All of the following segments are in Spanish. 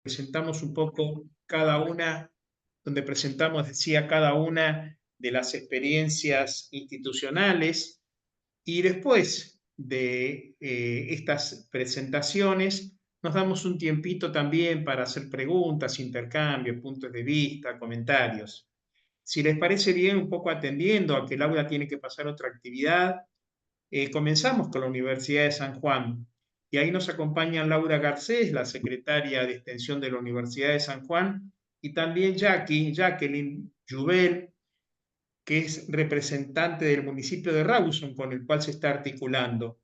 presentamos un poco cada una, donde presentamos, decía, cada una de las experiencias institucionales y después de estas presentaciones nos damos un tiempito también para hacer preguntas, intercambios, puntos de vista, comentarios. Si les parece bien, un poco atendiendo a que Laura tiene que pasar a otra actividad, comenzamos con la Universidad de San Juan y ahí nos acompañan Laura Garcés, la secretaria de Extensión de la Universidad de San Juan, y también Jacqueline Jubel, que es representante del municipio de Rawson, con el cual se está articulando.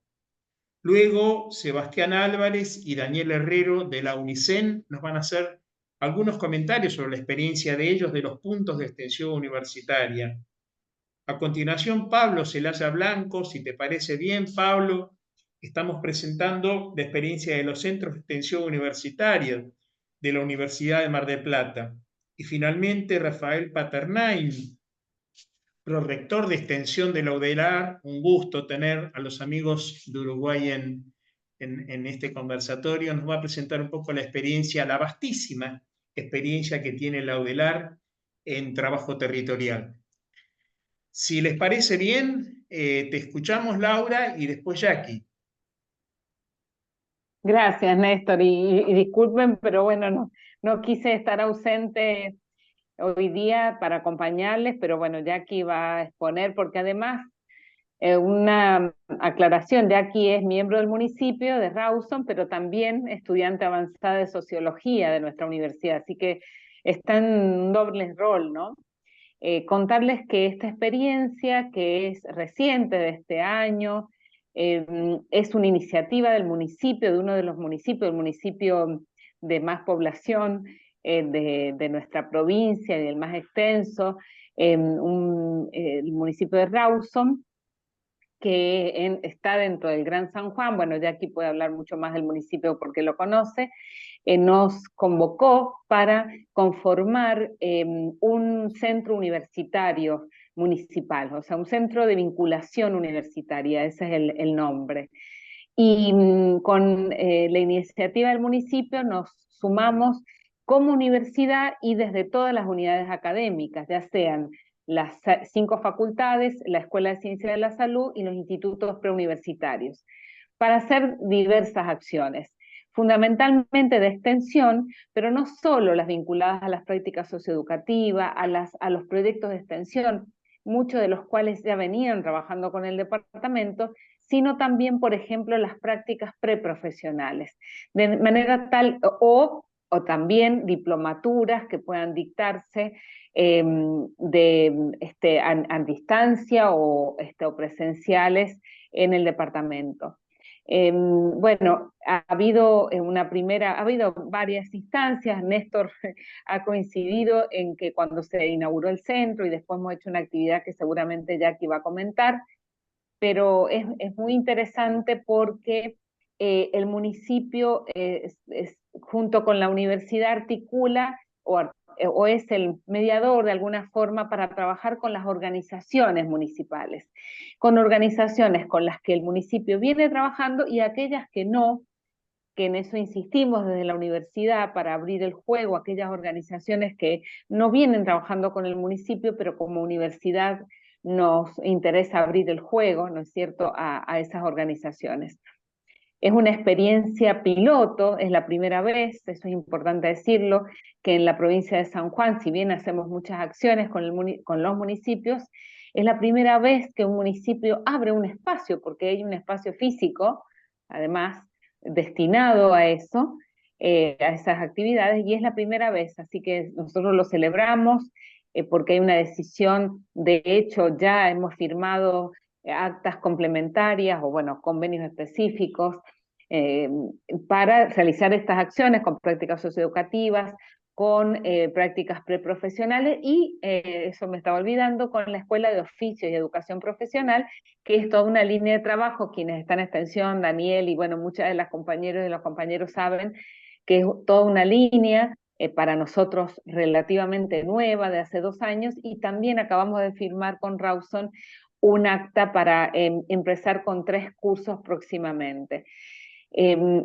Luego, Sebastián Álvarez y Daniel Herrero de la UNICEN nos van a hacer algunos comentarios sobre la experiencia de ellos de los puntos de extensión universitaria. A continuación, Pablo Celaya Blanco, si te parece bien, Pablo, estamos presentando la experiencia de los centros de extensión universitaria de la Universidad de Mar del Plata. Y finalmente, Rafael Paternain, prorector de extensión de la UDELAR. Un gusto tener a los amigos de Uruguay en este conversatorio. Nos va a presentar un poco la experiencia, la vastísima experiencia que tiene la UDELAR en trabajo territorial. Si les parece bien, te escuchamos, Laura, y después Jackie. Gracias, Néstor, y disculpen, pero bueno, no quise estar ausente hoy día para acompañarles, pero bueno, Jackie va a exponer, porque además, una aclaración, Jackie es miembro del municipio de Rawson, pero también estudiante avanzada de sociología de nuestra universidad, así que está en un doble rol, ¿no? Contarles que esta experiencia, que es reciente de este año, es una iniciativa del municipio, de uno de los municipios, el municipio de más población de nuestra provincia y el más extenso, el municipio de Rawson, que está dentro del Gran San Juan. Bueno, ya aquí puede hablar mucho más del municipio porque lo conoce. Nos convocó para conformar un centro universitario municipal, o sea, un centro de vinculación universitaria, ese es el nombre. Y con la iniciativa del municipio nos sumamos como universidad y desde todas las unidades académicas, ya sean las 5 facultades, la Escuela de Ciencia de la Salud y los institutos preuniversitarios, para hacer diversas acciones, fundamentalmente de extensión, pero no solo las vinculadas a las prácticas socioeducativas, a los proyectos de extensión, muchos de los cuales ya venían trabajando con el departamento, sino también, por ejemplo, las prácticas preprofesionales, de manera tal, o también diplomaturas que puedan dictarse a distancia o presenciales en el departamento. Bueno, ha habido ha habido varias instancias. Néstor ha coincidido en que cuando se inauguró el centro y después hemos hecho una actividad que seguramente Jackie va a comentar, pero es muy interesante porque el municipio junto con la universidad articula o es el mediador de alguna forma para trabajar con las organizaciones municipales, con organizaciones con las que el municipio viene trabajando y aquellas que no, que en eso insistimos desde la universidad para abrir el juego a aquellas organizaciones que no vienen trabajando con el municipio, pero como universidad nos interesa abrir el juego, ¿no es cierto?, a esas organizaciones. Es una experiencia piloto, es la primera vez, eso es importante decirlo, que en la provincia de San Juan, si bien hacemos muchas acciones con los municipios, es la primera vez que un municipio abre un espacio, porque hay un espacio físico, además, destinado a eso, a esas actividades, y es la primera vez, así que nosotros lo celebramos porque hay una decisión. De hecho ya hemos firmado actas complementarias o bueno, convenios específicos eh, para realizar estas acciones con prácticas socioeducativas, con prácticas preprofesionales y, eso me estaba olvidando, con la Escuela de Oficios y Educación Profesional, que es toda una línea de trabajo. Quienes están en extensión, Daniel y bueno, muchas de las compañeras y los compañeros saben que es toda una línea para nosotros relativamente nueva, de hace 2 años, y también acabamos de firmar con Rawson un acta para empezar con 3 cursos próximamente.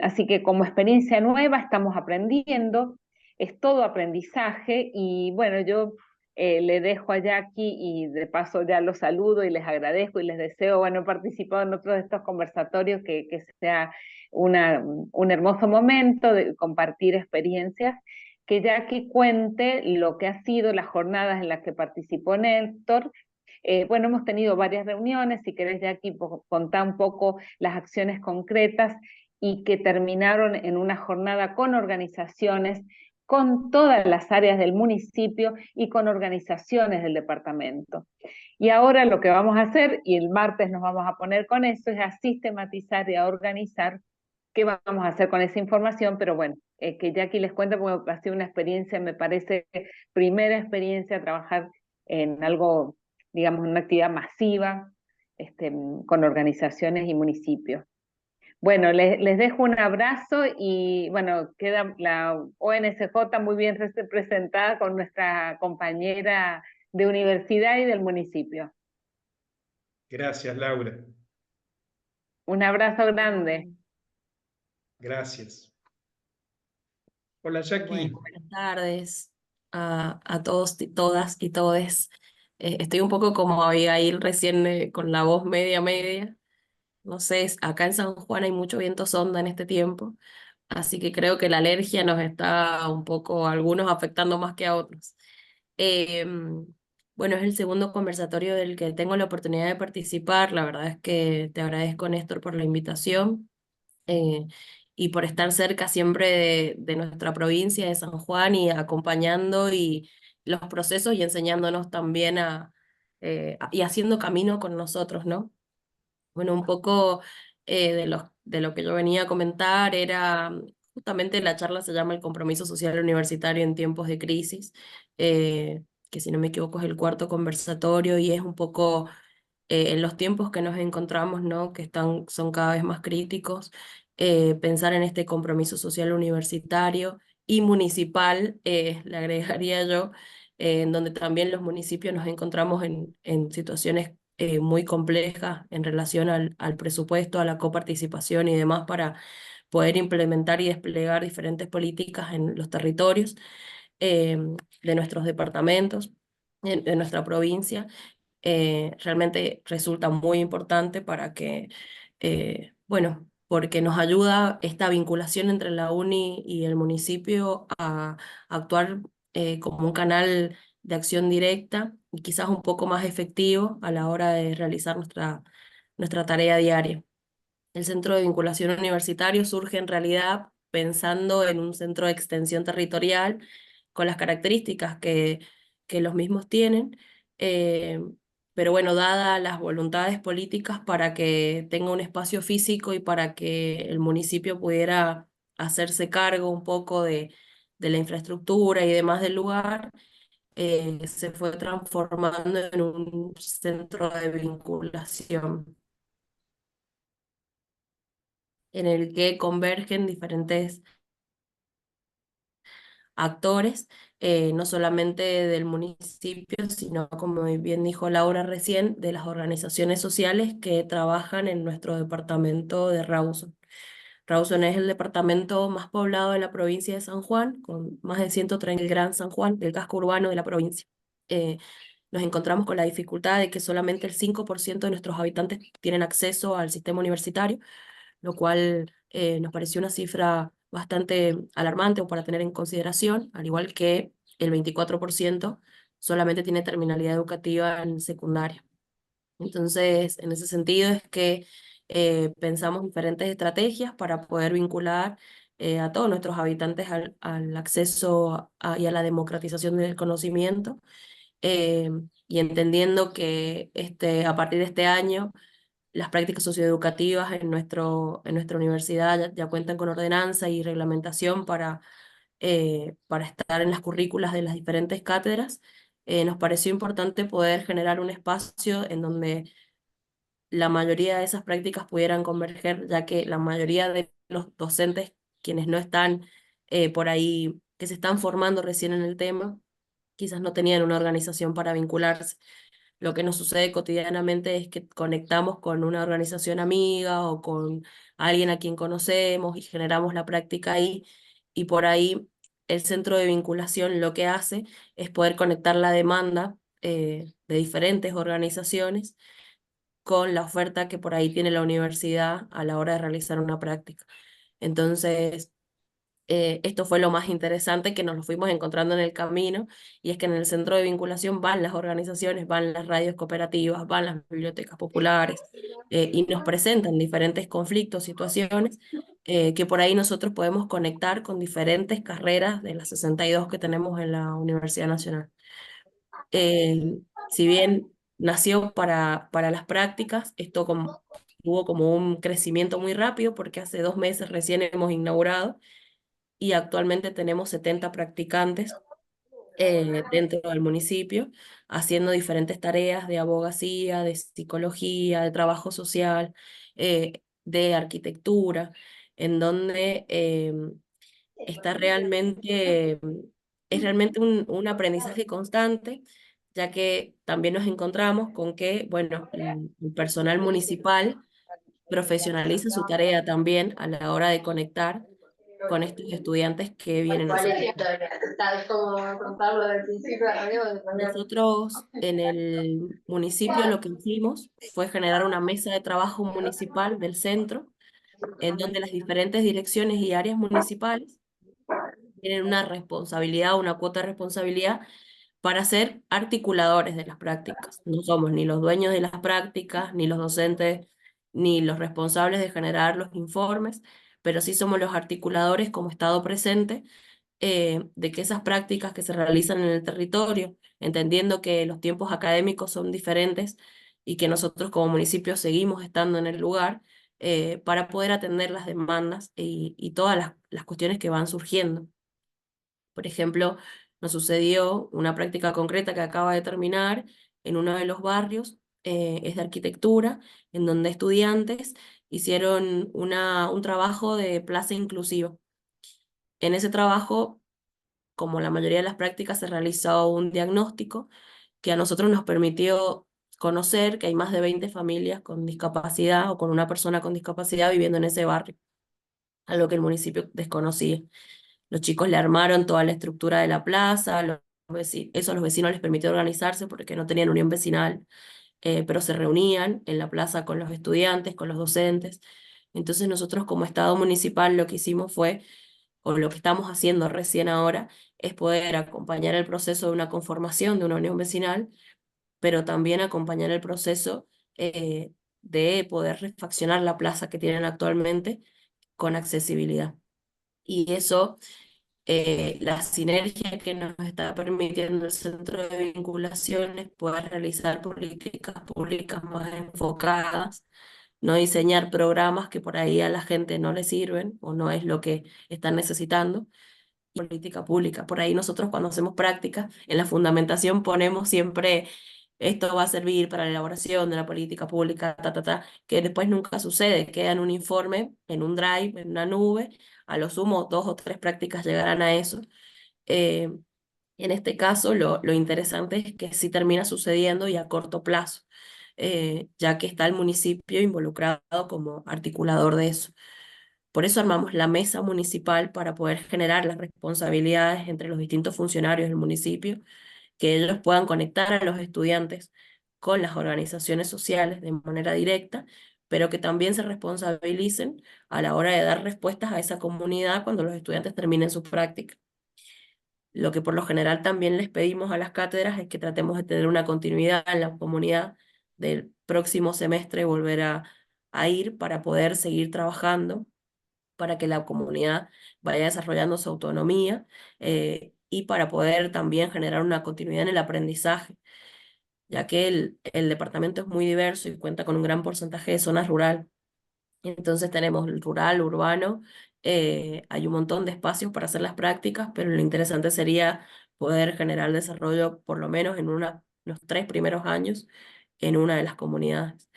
Así que como experiencia nueva estamos aprendiendo, es todo aprendizaje y bueno, yo le dejo a Jackie y de paso ya los saludo y les agradezco y les deseo, bueno, participado en otros de estos conversatorios, que sea un hermoso momento de compartir experiencias, que Jackie cuente lo que ha sido las jornadas en las que participó Néstor. Bueno, hemos tenido varias reuniones, si querés Jackie, contar un poco las acciones concretas y que terminaron en una jornada con organizaciones, con todas las áreas del municipio y con organizaciones del departamento. Y ahora lo que vamos a hacer, y el martes nos vamos a poner con eso, es a sistematizar y a organizar qué vamos a hacer con esa información, pero bueno, que Jackie les cuenta porque ha sido una experiencia, me parece, primera experiencia trabajar en algo, digamos, una actividad masiva, con organizaciones y municipios. Bueno, les dejo un abrazo y bueno, queda la ONCJ muy bien representada con nuestra compañera de universidad y del municipio. Gracias, Laura. Un abrazo grande. Gracias. Hola, Bueno, Jackie. buenas tardes a todos y todas y todes. Estoy un poco como Abigail recién con la voz media media. No sé, acá en San Juan hay mucho viento sonda en este tiempo, así que creo que la alergia nos está un poco a algunos afectando más que a otros. Bueno, es el segundo conversatorio del que tengo la oportunidad de participar. La verdad es que te agradezco, Néstor, por la invitación eh, y por estar cerca siempre de nuestra provincia de San Juan y acompañando y los procesos y enseñándonos también y haciendo camino con nosotros, ¿no? Bueno, un poco de lo que yo venía a comentar era justamente la charla se llama El compromiso social universitario en tiempos de crisis, que si no me equivoco es el cuarto conversatorio y es un poco en los tiempos que nos encontramos, ¿no? Que son cada vez más críticos, pensar en este compromiso social universitario y municipal, le agregaría yo, en donde también los municipios nos encontramos en situaciones muy complejas en relación al presupuesto, a la coparticipación y demás para poder implementar y desplegar diferentes políticas en los territorios eh, de nuestros departamentos, de nuestra provincia. Realmente resulta muy importante para que, bueno, porque nos ayuda esta vinculación entre la UNI y el municipio a actuar como un canal de acción directa y quizás un poco más efectivo a la hora de realizar nuestra tarea diaria. El centro de vinculación universitario surge en realidad pensando en un centro de extensión territorial con las características que los mismos tienen, eh, pero bueno, dadas las voluntades políticas para que tenga un espacio físico y para que el municipio pudiera hacerse cargo un poco de la infraestructura y demás del lugar, se fue transformando en un centro de vinculación en el que convergen diferentes actores, no solamente del municipio, sino, como bien dijo Laura recién, de las organizaciones sociales que trabajan en nuestro departamento de Rawson. Rawson es el departamento más poblado de la provincia de San Juan, con más de 130 el Gran San Juan, el casco urbano de la provincia. Nos encontramos con la dificultad de que solamente el 5% de nuestros habitantes tienen acceso al sistema universitario, lo cual nos pareció una cifra bastante alarmante o para tener en consideración, al igual que el 24% solamente tiene terminalidad educativa en secundaria. Entonces, en ese sentido es que pensamos diferentes estrategias para poder vincular a todos nuestros habitantes al acceso y a la democratización del conocimiento, eh, y entendiendo que a partir de este año las prácticas socioeducativas en nuestra universidad ya cuentan con ordenanza y reglamentación para estar en las currículas de las diferentes cátedras. Nos pareció importante poder generar un espacio en donde la mayoría de esas prácticas pudieran converger, ya que la mayoría de los docentes, quienes no están por ahí, que se están formando recién en el tema, quizás no tenían una organización para vincularse. Lo que nos sucede cotidianamente es que conectamos con una organización amiga o con alguien a quien conocemos y generamos la práctica ahí, y por ahí el centro de vinculación lo que hace es poder conectar la demanda de diferentes organizaciones con la oferta que por ahí tiene la universidad a la hora de realizar una práctica. Entonces, esto fue lo más interesante que nos lo fuimos encontrando en el camino, y es que en el centro de vinculación van las organizaciones, van las radios cooperativas, van las bibliotecas populares, y nos presentan diferentes conflictos, situaciones, que por ahí nosotros podemos conectar con diferentes carreras de las 62 que tenemos en la Universidad Nacional. Si bien nació para las prácticas, hubo como un crecimiento muy rápido porque hace 2 meses recién hemos inaugurado y actualmente tenemos 70 practicantes dentro del municipio, haciendo diferentes tareas de abogacía, de psicología, de trabajo social, de arquitectura, en donde está realmente, es realmente un aprendizaje constante, ya que también nos encontramos con que, bueno, el personal municipal profesionaliza su tarea también a la hora de conectar con estos estudiantes que vienen a ¿Cuál hacer. es la historia? ¿Sabes cómo contarlo del principio a la Nosotros en el municipio lo que hicimos fue generar una mesa de trabajo municipal del centro, en donde las diferentes direcciones y áreas municipales tienen una responsabilidad, una cuota de responsabilidad para ser articuladores de las prácticas. No somos ni los dueños de las prácticas, ni los docentes, ni los responsables de generar los informes, pero sí somos los articuladores como Estado presente, de que esas prácticas que se realizan en el territorio, entendiendo que los tiempos académicos son diferentes y que nosotros como municipio seguimos estando en el lugar, para poder atender las demandas y todas las cuestiones que van surgiendo. Por ejemplo, nos sucedió una práctica concreta que acaba de terminar en uno de los barrios, es de arquitectura, en donde estudiantes hicieron un trabajo de plaza inclusiva. En ese trabajo, como la mayoría de las prácticas, se realizó un diagnóstico que a nosotros nos permitió conocer que hay más de 20 familias con discapacidad o con una persona con discapacidad viviendo en ese barrio, algo que el municipio desconocía. Los chicos le armaron toda la estructura de la plaza, eso a los vecinos les permitió organizarse porque no tenían unión vecinal, pero se reunían en la plaza con los estudiantes, con los docentes. Entonces nosotros como Estado municipal lo que hicimos fue, o lo que estamos haciendo recién ahora, es poder acompañar el proceso de una conformación de una unión vecinal, pero también acompañar el proceso de poder refaccionar la plaza que tienen actualmente con accesibilidad. Y eso, la sinergia que nos está permitiendo el centro de vinculación es poder realizar políticas públicas más enfocadas, no diseñar programas que por ahí a la gente no le sirven o no es lo que están necesitando. Política pública. Por ahí nosotros cuando hacemos prácticas, en la fundamentación ponemos siempre esto va a servir para la elaboración de la política pública, que después nunca sucede, queda en un informe, en un drive, en una nube, a lo sumo 2 o 3 prácticas llegarán a eso. Eh, en este caso, lo interesante es que sí termina sucediendo y a corto plazo, ya que está el municipio involucrado como articulador de eso. Por eso armamos la mesa municipal para poder generar las responsabilidades entre los distintos funcionarios del municipio, que ellos puedan conectar a los estudiantes con las organizaciones sociales de manera directa, pero que también se responsabilicen a la hora de dar respuestas a esa comunidad cuando los estudiantes terminen su práctica. Lo que por lo general también les pedimos a las cátedras es que tratemos de tener una continuidad en la comunidad del próximo semestre, volver a ir para poder seguir trabajando, para que la comunidad vaya desarrollando su autonomía, y para poder también generar una continuidad en el aprendizaje, ya que el departamento es muy diverso y cuenta con un gran porcentaje de zona rural. Entonces tenemos el rural, urbano, hay un montón de espacios para hacer las prácticas, pero lo interesante sería poder generar desarrollo por lo menos en los 3 primeros años en una de las comunidades.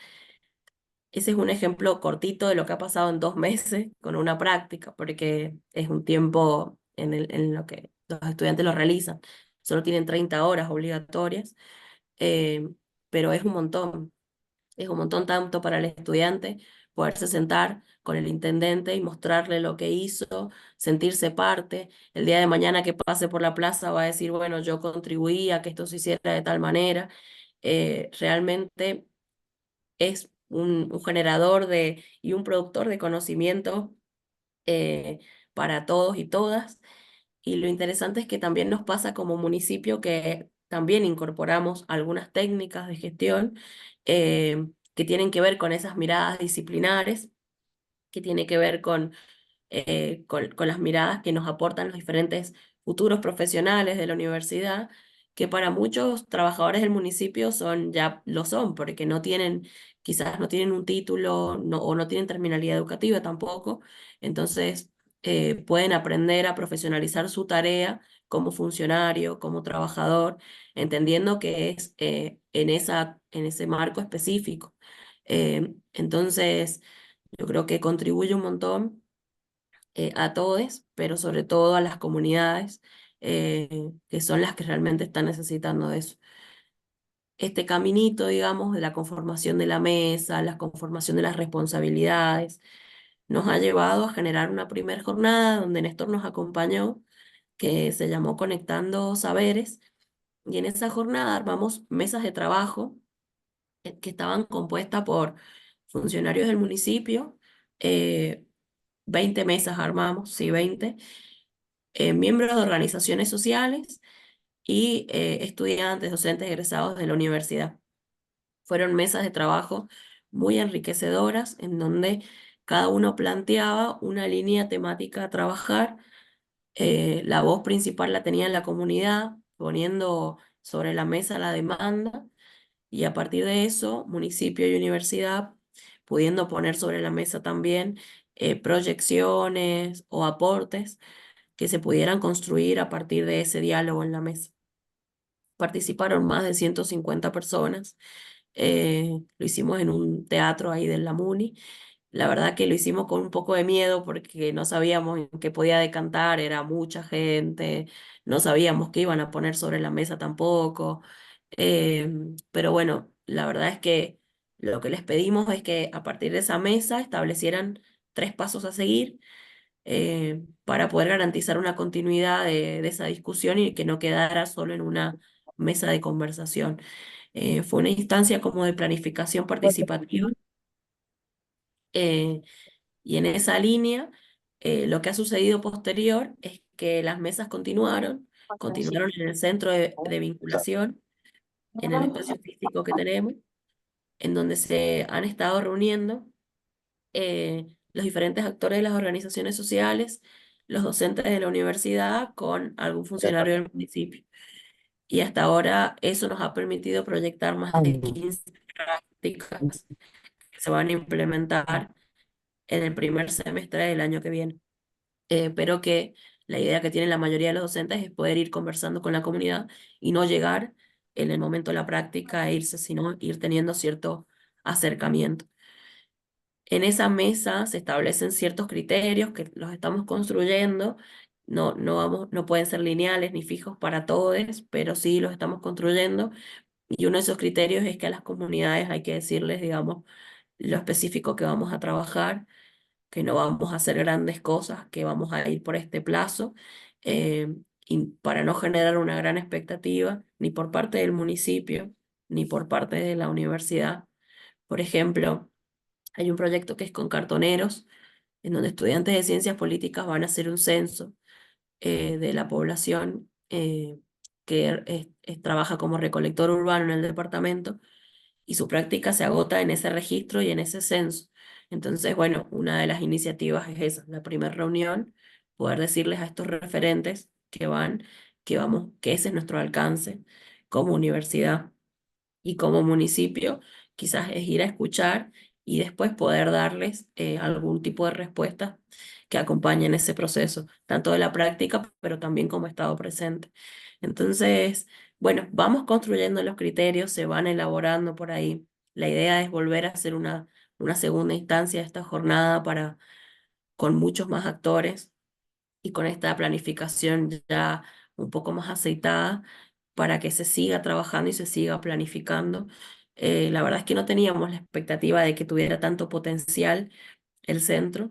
Ese es un ejemplo cortito de lo que ha pasado en 2 meses con una práctica, porque es un tiempo en lo que los estudiantes lo realizan. Solo tienen 30 horas obligatorias, eh, pero es un montón tanto para el estudiante poderse sentar con el intendente y mostrarle lo que hizo, sentirse parte. El día de mañana que pase por la plaza va a decir, bueno, yo contribuí a que esto se hiciera de tal manera. Realmente es un generador y un productor de conocimiento para todos y todas. Y lo interesante es que también nos pasa como municipio que también incorporamos algunas técnicas de gestión que tienen que ver con esas miradas disciplinares, que tiene que ver con las miradas que nos aportan los diferentes futuros profesionales de la universidad, que para muchos trabajadores del municipio ya lo son, porque quizás no tienen un título o no tienen terminalidad educativa tampoco, entonces pueden aprender a profesionalizar su tarea como funcionario, como trabajador, entendiendo que es en ese marco específico. Entonces, yo creo que contribuye un montón a todos, pero sobre todo a las comunidades que son las que realmente están necesitando de eso. Este caminito, digamos, de la conformación de la mesa, la conformación de las responsabilidades, nos ha llevado a generar una primera jornada donde Néstor nos acompañó, que se llamó Conectando Saberes, y en esa jornada armamos mesas de trabajo que estaban compuestas por funcionarios del municipio, 20 mesas armamos, sí, 20, miembros de organizaciones sociales y estudiantes, docentes egresados de la universidad. Fueron mesas de trabajo muy enriquecedoras en donde cada uno planteaba una línea temática a trabajar. La voz principal la tenía la comunidad, poniendo sobre la mesa la demanda, y a partir de eso, municipio y universidad pudiendo poner sobre la mesa también proyecciones o aportes que se pudieran construir a partir de ese diálogo en la mesa. Participaron más de 150 personas. Lo hicimos en un teatro ahí de la Muni. La verdad que lo hicimos con un poco de miedo porque no sabíamos en qué podía decantar, era mucha gente, no sabíamos qué iban a poner sobre la mesa tampoco. Pero bueno, la verdad es que lo que les pedimos es que a partir de esa mesa establecieran 3 pasos a seguir para poder garantizar una continuidad de esa discusión y que no quedara solo en una mesa de conversación. Fue una instancia como de planificación participativa eh, y en esa línea lo que ha sucedido posterior es que las mesas continuaron en el centro de vinculación, en el espacio físico que tenemos, en donde se han estado reuniendo los diferentes actores de las organizaciones sociales, los docentes de la universidad con algún funcionario del municipio. Y hasta ahora eso nos ha permitido proyectar más de 15 prácticas que se van a implementar en el primer semestre del año que viene. Pero que la idea que tienen la mayoría de los docentes es poder ir conversando con la comunidad y no llegar en el momento de la práctica e irse, sino ir teniendo cierto acercamiento. En esa mesa se establecen ciertos criterios que los estamos construyendo. No pueden ser lineales ni fijos para todos, pero sí los estamos construyendo. Y uno de esos criterios es que a las comunidades hay que decirles, digamos, lo específico que vamos a trabajar, que no vamos a hacer grandes cosas, que vamos a ir por este plazo, eh, y para no generar una gran expectativa, ni por parte del municipio, ni por parte de la universidad. Por ejemplo, hay un proyecto que es con cartoneros, en donde estudiantes de ciencias políticas van a hacer un censo de la población que trabaja como recolector urbano en el departamento, y su práctica se agota en ese registro y en ese censo. Entonces, bueno, una de las iniciativas es esa, la primera reunión, poder decirles a estos referentes que ese es nuestro alcance como universidad y como municipio, quizás es ir a escuchar y después poder darles algún tipo de respuesta que acompañen ese proceso, tanto de la práctica, pero también como estado presente. Entonces, bueno, vamos construyendo los criterios, se van elaborando por ahí. La idea es volver a hacer una segunda instancia de esta jornada con muchos más actores y con esta planificación ya un poco más aceitada para que se siga trabajando y se siga planificando La verdad es que no teníamos la expectativa de que tuviera tanto potencial el centro,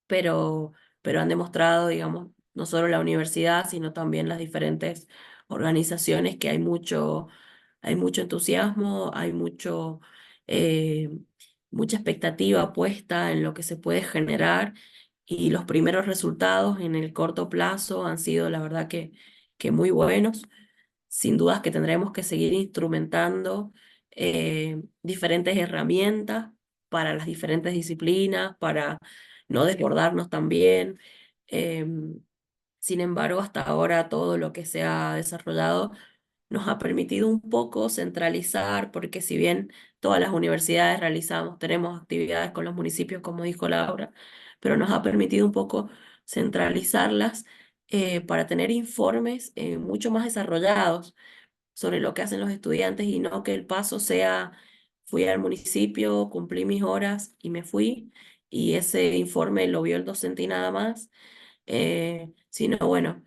pero, pero han demostrado, digamos, no solo la universidad, sino también las diferentes organizaciones que hay mucho entusiasmo, hay eh, mucha expectativa puesta en lo que se puede generar y los primeros resultados en el corto plazo han sido, la verdad, que muy buenos. Sin dudas que tendremos que seguir instrumentando diferentes herramientas para las diferentes disciplinas, para no desbordarnos también. Em, Sin embargo, hasta ahora todo lo que se ha desarrollado nos ha permitido un poco centralizar, porque si bien todas las universidades realizamos, tenemos actividades con los municipios, como dijo Laura, pero nos ha permitido un poco centralizarlas para tener informes mucho más desarrollados sobre lo que hacen los estudiantes y no que el paso sea, fui al municipio, cumplí mis horas y me fui, y ese informe lo vio el docente y nada más, sino bueno,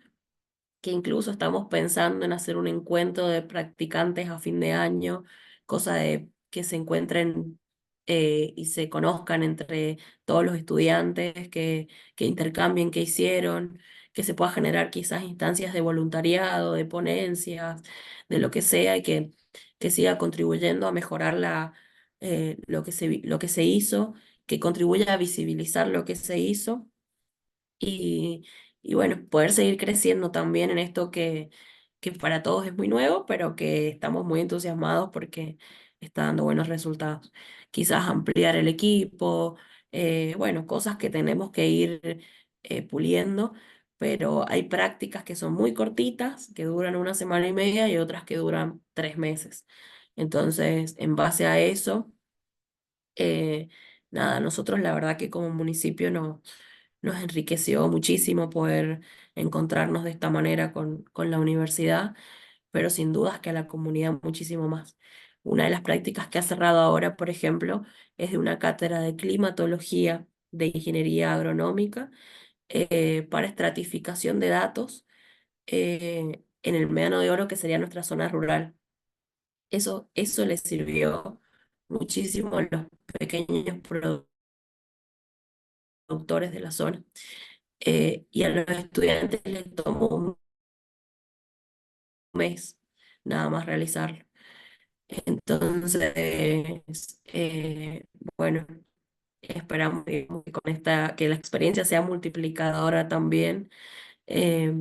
que incluso estamos pensando en hacer un encuentro de practicantes a fin de año, cosa de que se encuentren y se conozcan entre todos los estudiantes, que intercambien qué hicieron, que se pueda generar quizás instancias de voluntariado, de ponencias, de lo que sea, y que siga contribuyendo a mejorar lo que se hizo, que contribuya a visibilizar lo que se hizo y, y bueno, poder seguir creciendo también en esto que para todos es muy nuevo, pero que estamos muy entusiasmados porque está dando buenos resultados. Quizás ampliar el equipo, bueno, cosas que tenemos que ir puliendo, pero hay prácticas que son muy cortitas, que duran una semana y media y otras que duran 3 meses. Entonces, en base a eso, eh, nada, nosotros la verdad que como municipio no nos enriqueció muchísimo poder encontrarnos de esta manera con la universidad, pero sin dudas que a la comunidad muchísimo más. Una de las prácticas que ha cerrado ahora, por ejemplo, es de una cátedra de climatología de ingeniería agronómica para estratificación de datos en el Médano de Oro, que sería nuestra zona rural. Eso les sirvió muchísimo a los pequeños productores de la zona y a los estudiantes les tomó un mes nada más realizarlo. Entonces, bueno, esperamos que con que la experiencia sea multiplicadora también, eh,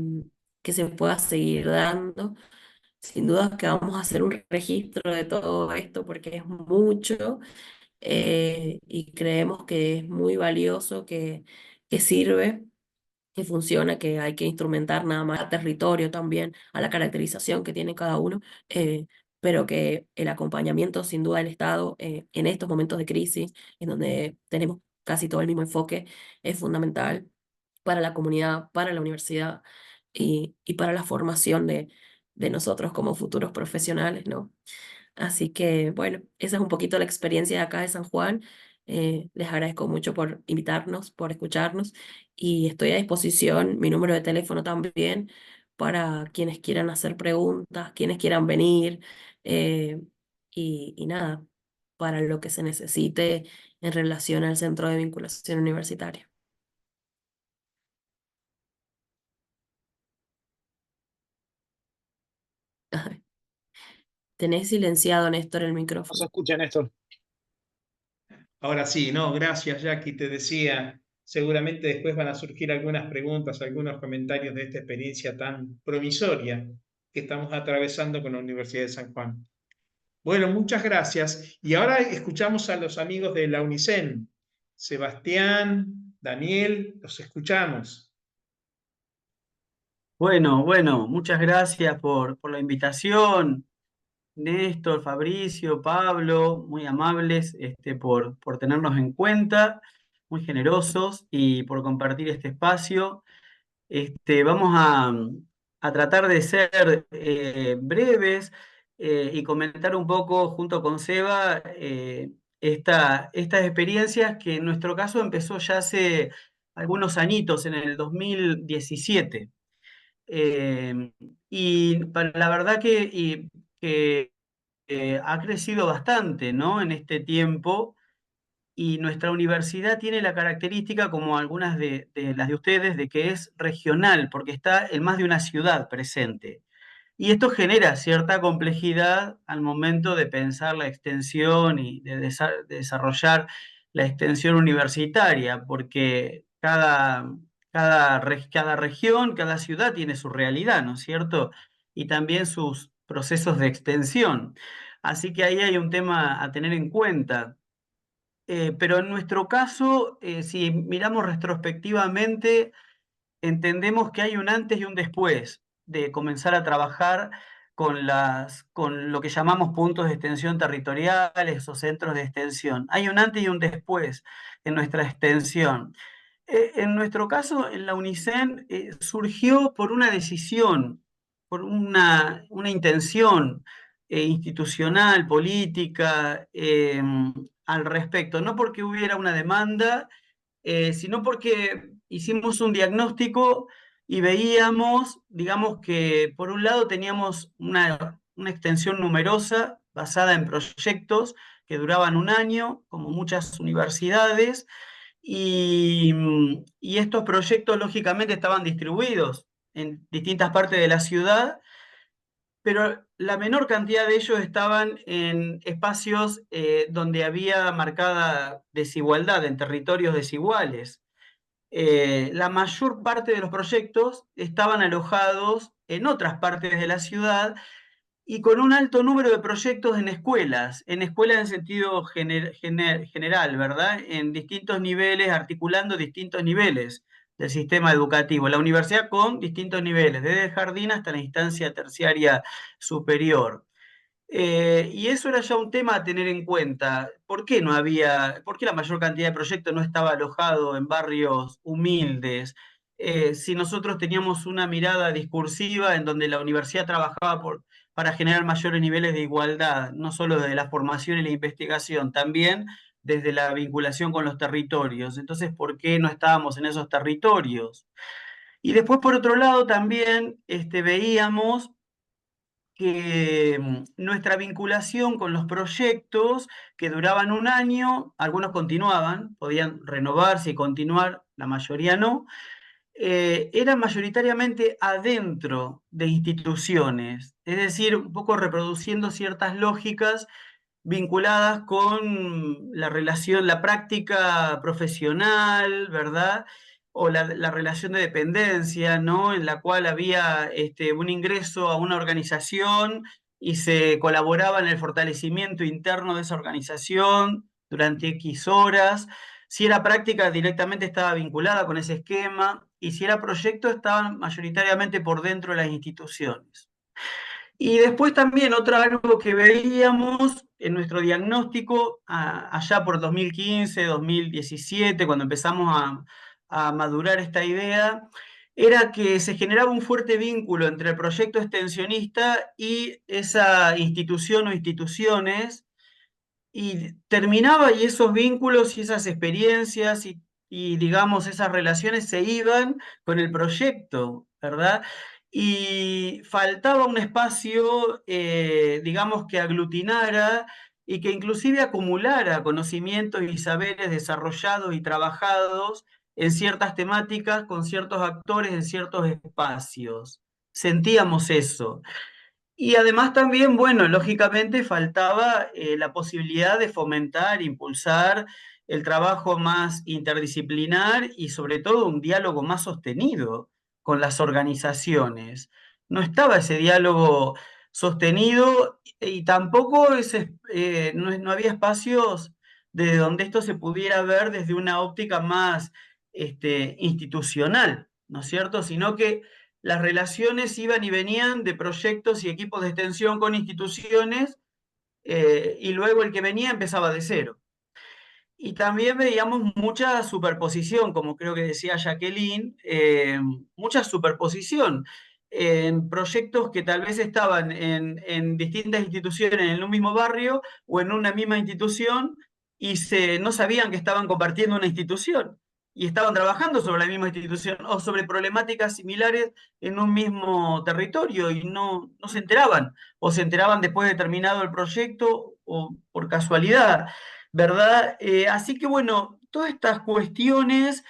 que se pueda seguir dando. Sin duda que vamos a hacer un registro de todo esto porque es mucho y creemos que es muy valioso, que sirve, que funciona, que hay que instrumentar nada más al territorio también, a la caracterización que tiene cada uno, eh, pero que el acompañamiento sin duda del Estado en estos momentos de crisis, en donde tenemos casi todo el mismo enfoque, es fundamental para la comunidad, para la universidad y para la formación de nosotros como futuros profesionales, ¿no? Así que, bueno, esa es un poquito la experiencia de acá de San Juan. Les agradezco mucho por invitarnos, por escucharnos y estoy a disposición, mi número de teléfono también, para quienes quieran hacer preguntas, quienes quieran venir eh, y nada, para lo que se necesite en relación al Centro de Vinculación Universitaria. Tenés silenciado, Néstor, el No se micrófono. escucha, Néstor. Ahora sí, no, gracias, Jackie. Te decía, seguramente después van a surgir algunas preguntas, algunos comentarios de esta experiencia tan promisoria que estamos atravesando con la Universidad de San Juan. Bueno, muchas gracias. Y ahora escuchamos a los amigos de la UNICEN. Sebastián, Daniel, los escuchamos. Bueno, muchas gracias por la invitación, Néstor, Fabricio, Pablo, muy amables por tenernos en cuenta, muy generosos y por compartir este espacio. Vamos a tratar de ser breves y comentar un poco junto con Seba estas experiencias que en nuestro caso empezó ya hace algunos añitos, en el 2017. Eh, y la verdad que ha crecido bastante, ¿no? En este tiempo, y nuestra universidad tiene la característica, como algunas de las de ustedes, de que es regional, porque está en más de una ciudad presente. Y esto genera cierta complejidad al momento de pensar la extensión y de desarrollar la extensión universitaria, porque cada región, cada ciudad tiene su realidad, ¿no es cierto? Y también sus procesos de extensión. Así que ahí hay un tema a tener en cuenta. Pero en nuestro caso, si miramos retrospectivamente, entendemos que hay un antes y un después de comenzar a trabajar con lo que llamamos puntos de extensión territoriales o centros de extensión. Hay un antes y un después en nuestra extensión. En nuestro caso, en la UNICEN, surgió por una decisión, por una intención institucional, política, al respecto. No porque hubiera una demanda, sino porque hicimos un diagnóstico y veíamos, digamos que por un lado teníamos una extensión numerosa basada en proyectos que duraban un año, como muchas universidades, y estos proyectos lógicamente estaban distribuidos en distintas partes de la ciudad, pero la menor cantidad de ellos estaban en espacios donde había marcada desigualdad, en territorios desiguales. La mayor parte de los proyectos estaban alojados en otras partes de la ciudad y con un alto número de proyectos en escuelas en sentido general, ¿verdad? En distintos niveles, articulando distintos niveles del sistema educativo. La universidad con distintos niveles, desde el jardín hasta la instancia terciaria superior. Y eso era ya un tema a tener en cuenta. ¿Por qué la mayor cantidad de proyectos no estaba alojado en barrios humildes? Si nosotros teníamos una mirada discursiva en donde la universidad trabajaba para generar mayores niveles de igualdad, no solo desde la formación y la investigación, también desde la vinculación con los territorios. Entonces, ¿por qué no estábamos en esos territorios? Y después, por otro lado, también veíamos que nuestra vinculación con los proyectos que duraban un año, algunos continuaban, podían renovarse y continuar, la mayoría no, eran mayoritariamente adentro de instituciones, es decir, un poco reproduciendo ciertas lógicas vinculadas con la relación, la práctica profesional, ¿verdad? O la relación de dependencia, ¿no? En la cual había un ingreso a una organización y se colaboraba en el fortalecimiento interno de esa organización durante X horas. Si era práctica, directamente estaba vinculada con ese esquema, y si era proyecto, estaban mayoritariamente por dentro de las instituciones. Y después también algo que veíamos en nuestro diagnóstico allá por 2015, 2017, cuando empezamos a madurar esta idea, era que se generaba un fuerte vínculo entre el proyecto extensionista y esa institución o instituciones, y terminaba, y esos vínculos y esas experiencias y digamos esas relaciones se iban con el proyecto, ¿verdad? Y faltaba un espacio, digamos, que aglutinara y que inclusive acumulara conocimientos y saberes desarrollados y trabajados en ciertas temáticas, con ciertos actores, en ciertos espacios. Sentíamos eso. Y además también, bueno, lógicamente faltaba la posibilidad de fomentar, impulsar el trabajo más interdisciplinar y sobre todo un diálogo más sostenido con las organizaciones. No estaba ese diálogo sostenido y tampoco no había espacios de donde esto se pudiera ver desde una óptica más institucional, ¿no es cierto? Sino que las relaciones iban y venían de proyectos y equipos de extensión con instituciones, y luego el que venía empezaba de cero. Y también veíamos mucha superposición, como creo que decía Jacqueline, mucha superposición en proyectos que tal vez estaban en distintas instituciones en un mismo barrio o en una misma institución y no sabían que estaban compartiendo una institución. y estaban trabajando sobre la misma institución o sobre problemáticas similares en un mismo territorio y no se enteraban, o se enteraban después de terminado el proyecto o por casualidad, ¿verdad? Así que bueno, todas estas cuestiones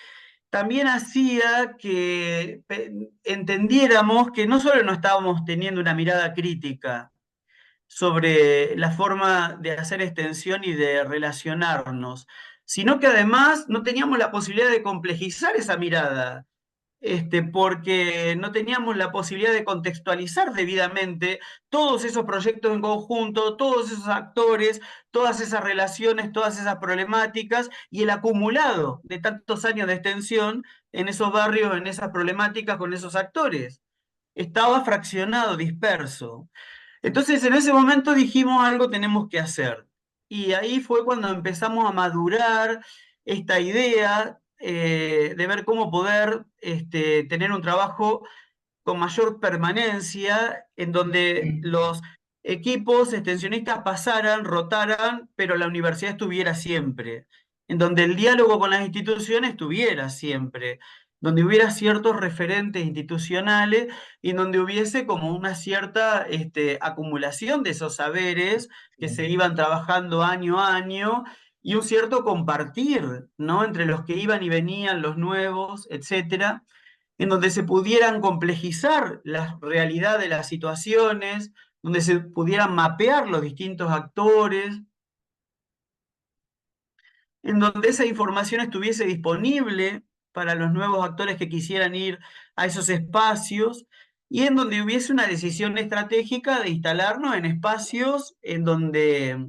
también hacía que entendiéramos que no solo no estábamos teniendo una mirada crítica sobre la forma de hacer extensión y de relacionarnos, sino que además no teníamos la posibilidad de complejizar esa mirada, porque no teníamos la posibilidad de contextualizar debidamente todos esos proyectos en conjunto, todos esos actores, todas esas relaciones, todas esas problemáticas y el acumulado de tantos años de extensión en esos barrios, en esas problemáticas con esos actores. Estaba fraccionado, disperso. Entonces, en ese momento dijimos algo tenemos que hacer. Y ahí fue cuando empezamos a madurar esta idea de ver cómo poder tener un trabajo con mayor permanencia, en donde los equipos extensionistas pasaran, rotaran, pero la universidad estuviera siempre, en donde el diálogo con las instituciones estuviera siempre, donde hubiera ciertos referentes institucionales y en donde hubiese como una cierta acumulación de esos saberes que se iban trabajando año a año y un cierto compartir, ¿no? Entre los que iban y venían, los nuevos, etcétera, en donde se pudieran complejizar la realidad de las situaciones, donde se pudieran mapear los distintos actores, en donde esa información estuviese disponible para los nuevos actores que quisieran ir a esos espacios y en donde hubiese una decisión estratégica de instalarnos en espacios en donde,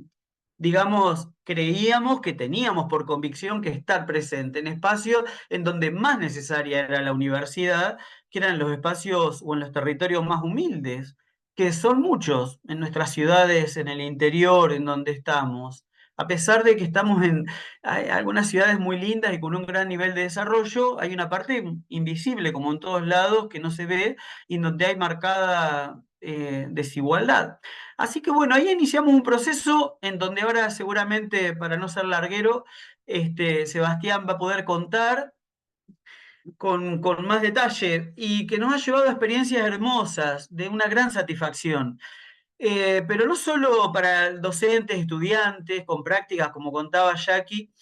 digamos, creíamos que teníamos por convicción que estar presente, en espacios en donde más necesaria era la universidad, que eran los espacios o en los territorios más humildes, que son muchos en nuestras ciudades, en el interior, en donde estamos. A pesar de que estamos en hay algunas ciudades muy lindas y con un gran nivel de desarrollo, hay una parte invisible, como en todos lados, que no se ve y en donde hay marcada desigualdad. Así que bueno, ahí iniciamos un proceso en donde ahora seguramente, para no ser larguero, Sebastián va a poder contar con más detalle y que nos ha llevado a experiencias hermosas, de una gran satisfacción. Pero no solo para docentes, estudiantes, con prácticas, como contaba Jackie,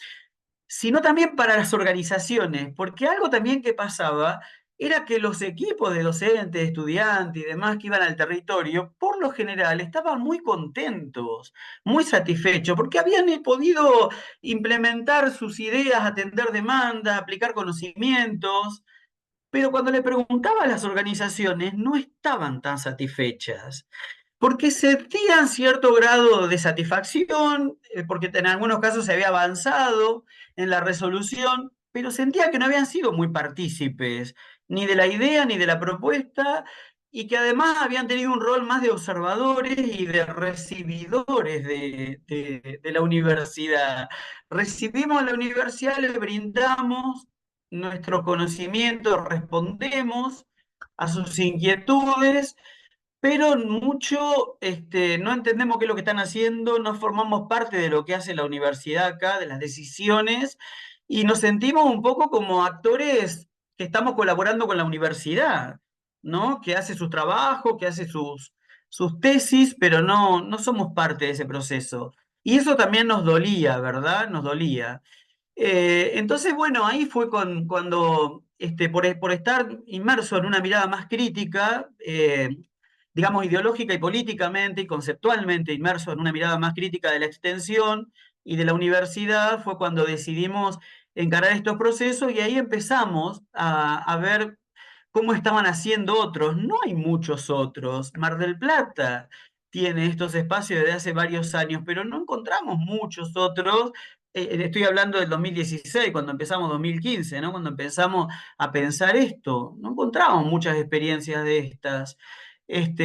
sino también para las organizaciones, porque algo también que pasaba era que los equipos de docentes, estudiantes y demás que iban al territorio, por lo general estaban muy contentos, muy satisfechos, porque habían podido implementar sus ideas, atender demandas, aplicar conocimientos, pero cuando le preguntaba a las organizaciones no estaban tan satisfechas porque sentían cierto grado de satisfacción, porque en algunos casos se había avanzado en la resolución, pero sentían que no habían sido muy partícipes ni de la idea ni de la propuesta, y que además habían tenido un rol más de observadores y de recibidores de la universidad. Recibimos a la universidad, le brindamos nuestro conocimiento, respondemos a sus inquietudes, pero mucho no entendemos qué es lo que están haciendo, no formamos parte de lo que hace la universidad acá, de las decisiones, y nos sentimos un poco como actores que estamos colaborando con la universidad, ¿no? Que hace su trabajo, que hace sus tesis, pero no somos parte de ese proceso. Y eso también nos dolía, ¿verdad? Nos dolía. Entonces, bueno, ahí fue cuando, por estar inmerso en una mirada más crítica, digamos, ideológica y políticamente y conceptualmente inmerso en una mirada más crítica de la extensión y de la universidad, fue cuando decidimos encarar estos procesos y ahí empezamos a ver cómo estaban haciendo otros. No hay muchos otros. Mar del Plata tiene estos espacios desde hace varios años, pero no encontramos muchos otros. Estoy hablando del 2016, cuando empezamos 2015, ¿no? Cuando empezamos a pensar esto, no encontramos muchas experiencias de estas.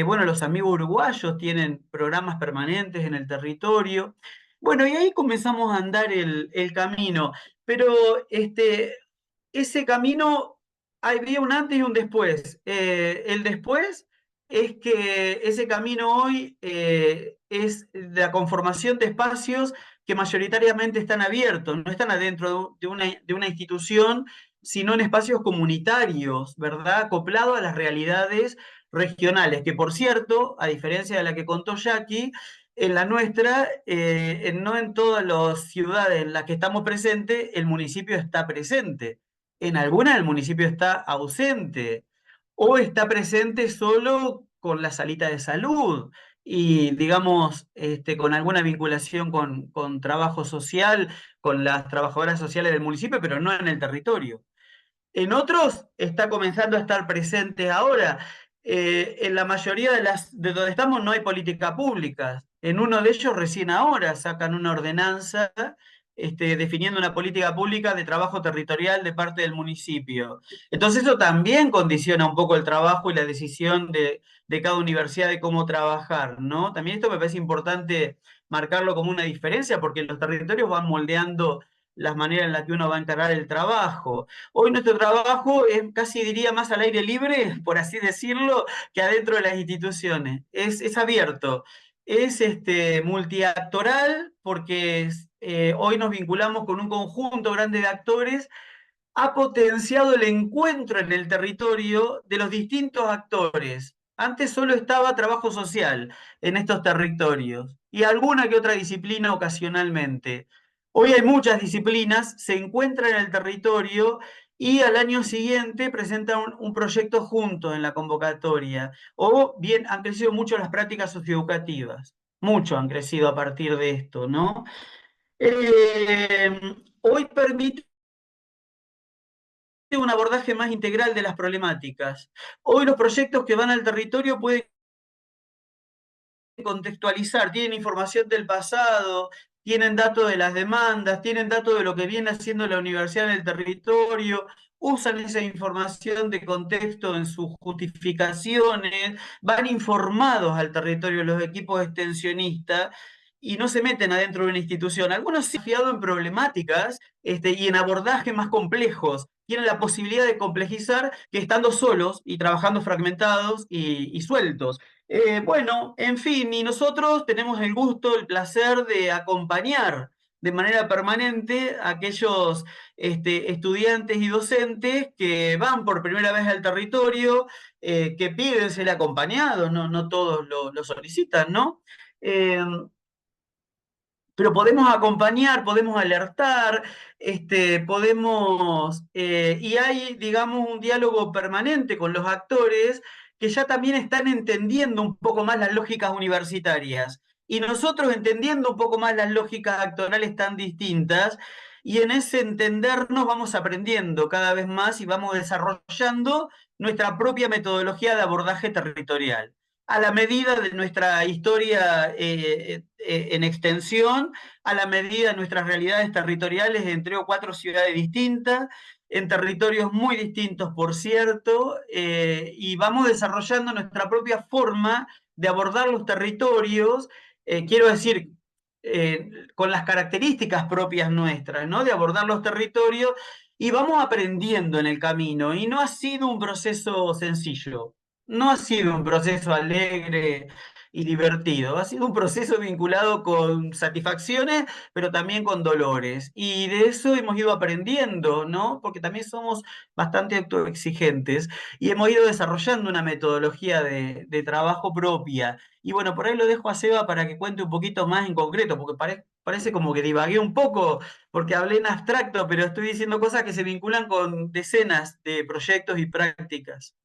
Bueno, los amigos uruguayos tienen programas permanentes en el territorio. Bueno, y ahí comenzamos a andar el camino, pero ese camino había un antes y un después. El después es que ese camino hoy es la conformación de espacios que mayoritariamente están abiertos, no están adentro de una institución, sino en espacios comunitarios, ¿verdad? Acoplado a las realidades regionales, que por cierto, a diferencia de la que contó Jackie, en la nuestra, no en todas las ciudades en las que estamos presentes, el municipio está presente. En algunas el municipio está ausente o está presente solo con la salita de salud y, digamos, con alguna vinculación con trabajo social, con las trabajadoras sociales del municipio, pero no en el territorio. En otros está comenzando a estar presente ahora. En la mayoría de donde estamos no hay política pública. En uno de ellos recién ahora sacan una ordenanza definiendo una política pública de trabajo territorial de parte del municipio. Entonces eso también condiciona un poco el trabajo y la decisión de cada universidad de cómo trabajar, ¿no? También esto me parece importante marcarlo como una diferencia porque los territorios van moldeando las maneras en las que uno va a encarar el trabajo. Hoy nuestro trabajo es casi diría más al aire libre, por así decirlo, que adentro de las instituciones. Es abierto, es multiactoral porque hoy nos vinculamos con un conjunto grande de actores. Ha potenciado el encuentro en el territorio de los distintos actores. Antes solo estaba trabajo social en estos territorios y alguna que otra disciplina ocasionalmente. Hoy hay muchas disciplinas, se encuentran en el territorio y al año siguiente presentan un proyecto junto en la convocatoria. O bien han crecido mucho las prácticas socioeducativas. Mucho han crecido a partir de esto, ¿no? Hoy permite un abordaje más integral de las problemáticas. Hoy los proyectos que van al territorio pueden contextualizar, tienen información del pasado, tienen datos de las demandas, tienen datos de lo que viene haciendo la universidad en el territorio, usan esa información de contexto en sus justificaciones, van informados al territorio los equipos extensionistas y no se meten adentro de una institución. Algunos se han fiado en problemáticas y en abordajes más complejos. Tienen la posibilidad de complejizar que estando solos y trabajando fragmentados y sueltos. Bueno, en fin, y nosotros tenemos el gusto, el placer de acompañar de manera permanente a aquellos estudiantes y docentes que van por primera vez al territorio, que piden ser acompañados, no todos lo solicitan, ¿no? Pero podemos acompañar, podemos alertar, y hay, digamos, un diálogo permanente con los actores que ya también están entendiendo un poco más las lógicas universitarias. Y nosotros entendiendo un poco más las lógicas actorales tan distintas, y en ese entendernos vamos aprendiendo cada vez más y vamos desarrollando nuestra propia metodología de abordaje territorial a la medida de nuestra historia en extensión, a la medida de nuestras realidades territoriales en 3 o 4 ciudades distintas, en territorios muy distintos, por cierto, y vamos desarrollando nuestra propia forma de abordar los territorios, quiero decir, con las características propias nuestras, ¿no? De abordar los territorios, y vamos aprendiendo en el camino, y no ha sido un proceso sencillo. No ha sido un proceso alegre y divertido, ha sido un proceso vinculado con satisfacciones, pero también con dolores. Y de eso hemos ido aprendiendo, ¿no? Porque también somos bastante autoexigentes y hemos ido desarrollando una metodología de trabajo propia. Y bueno, por ahí lo dejo a Seba para que cuente un poquito más en concreto, porque parece como que divagué un poco, porque hablé en abstracto, pero estoy diciendo cosas que se vinculan con decenas de proyectos y prácticas.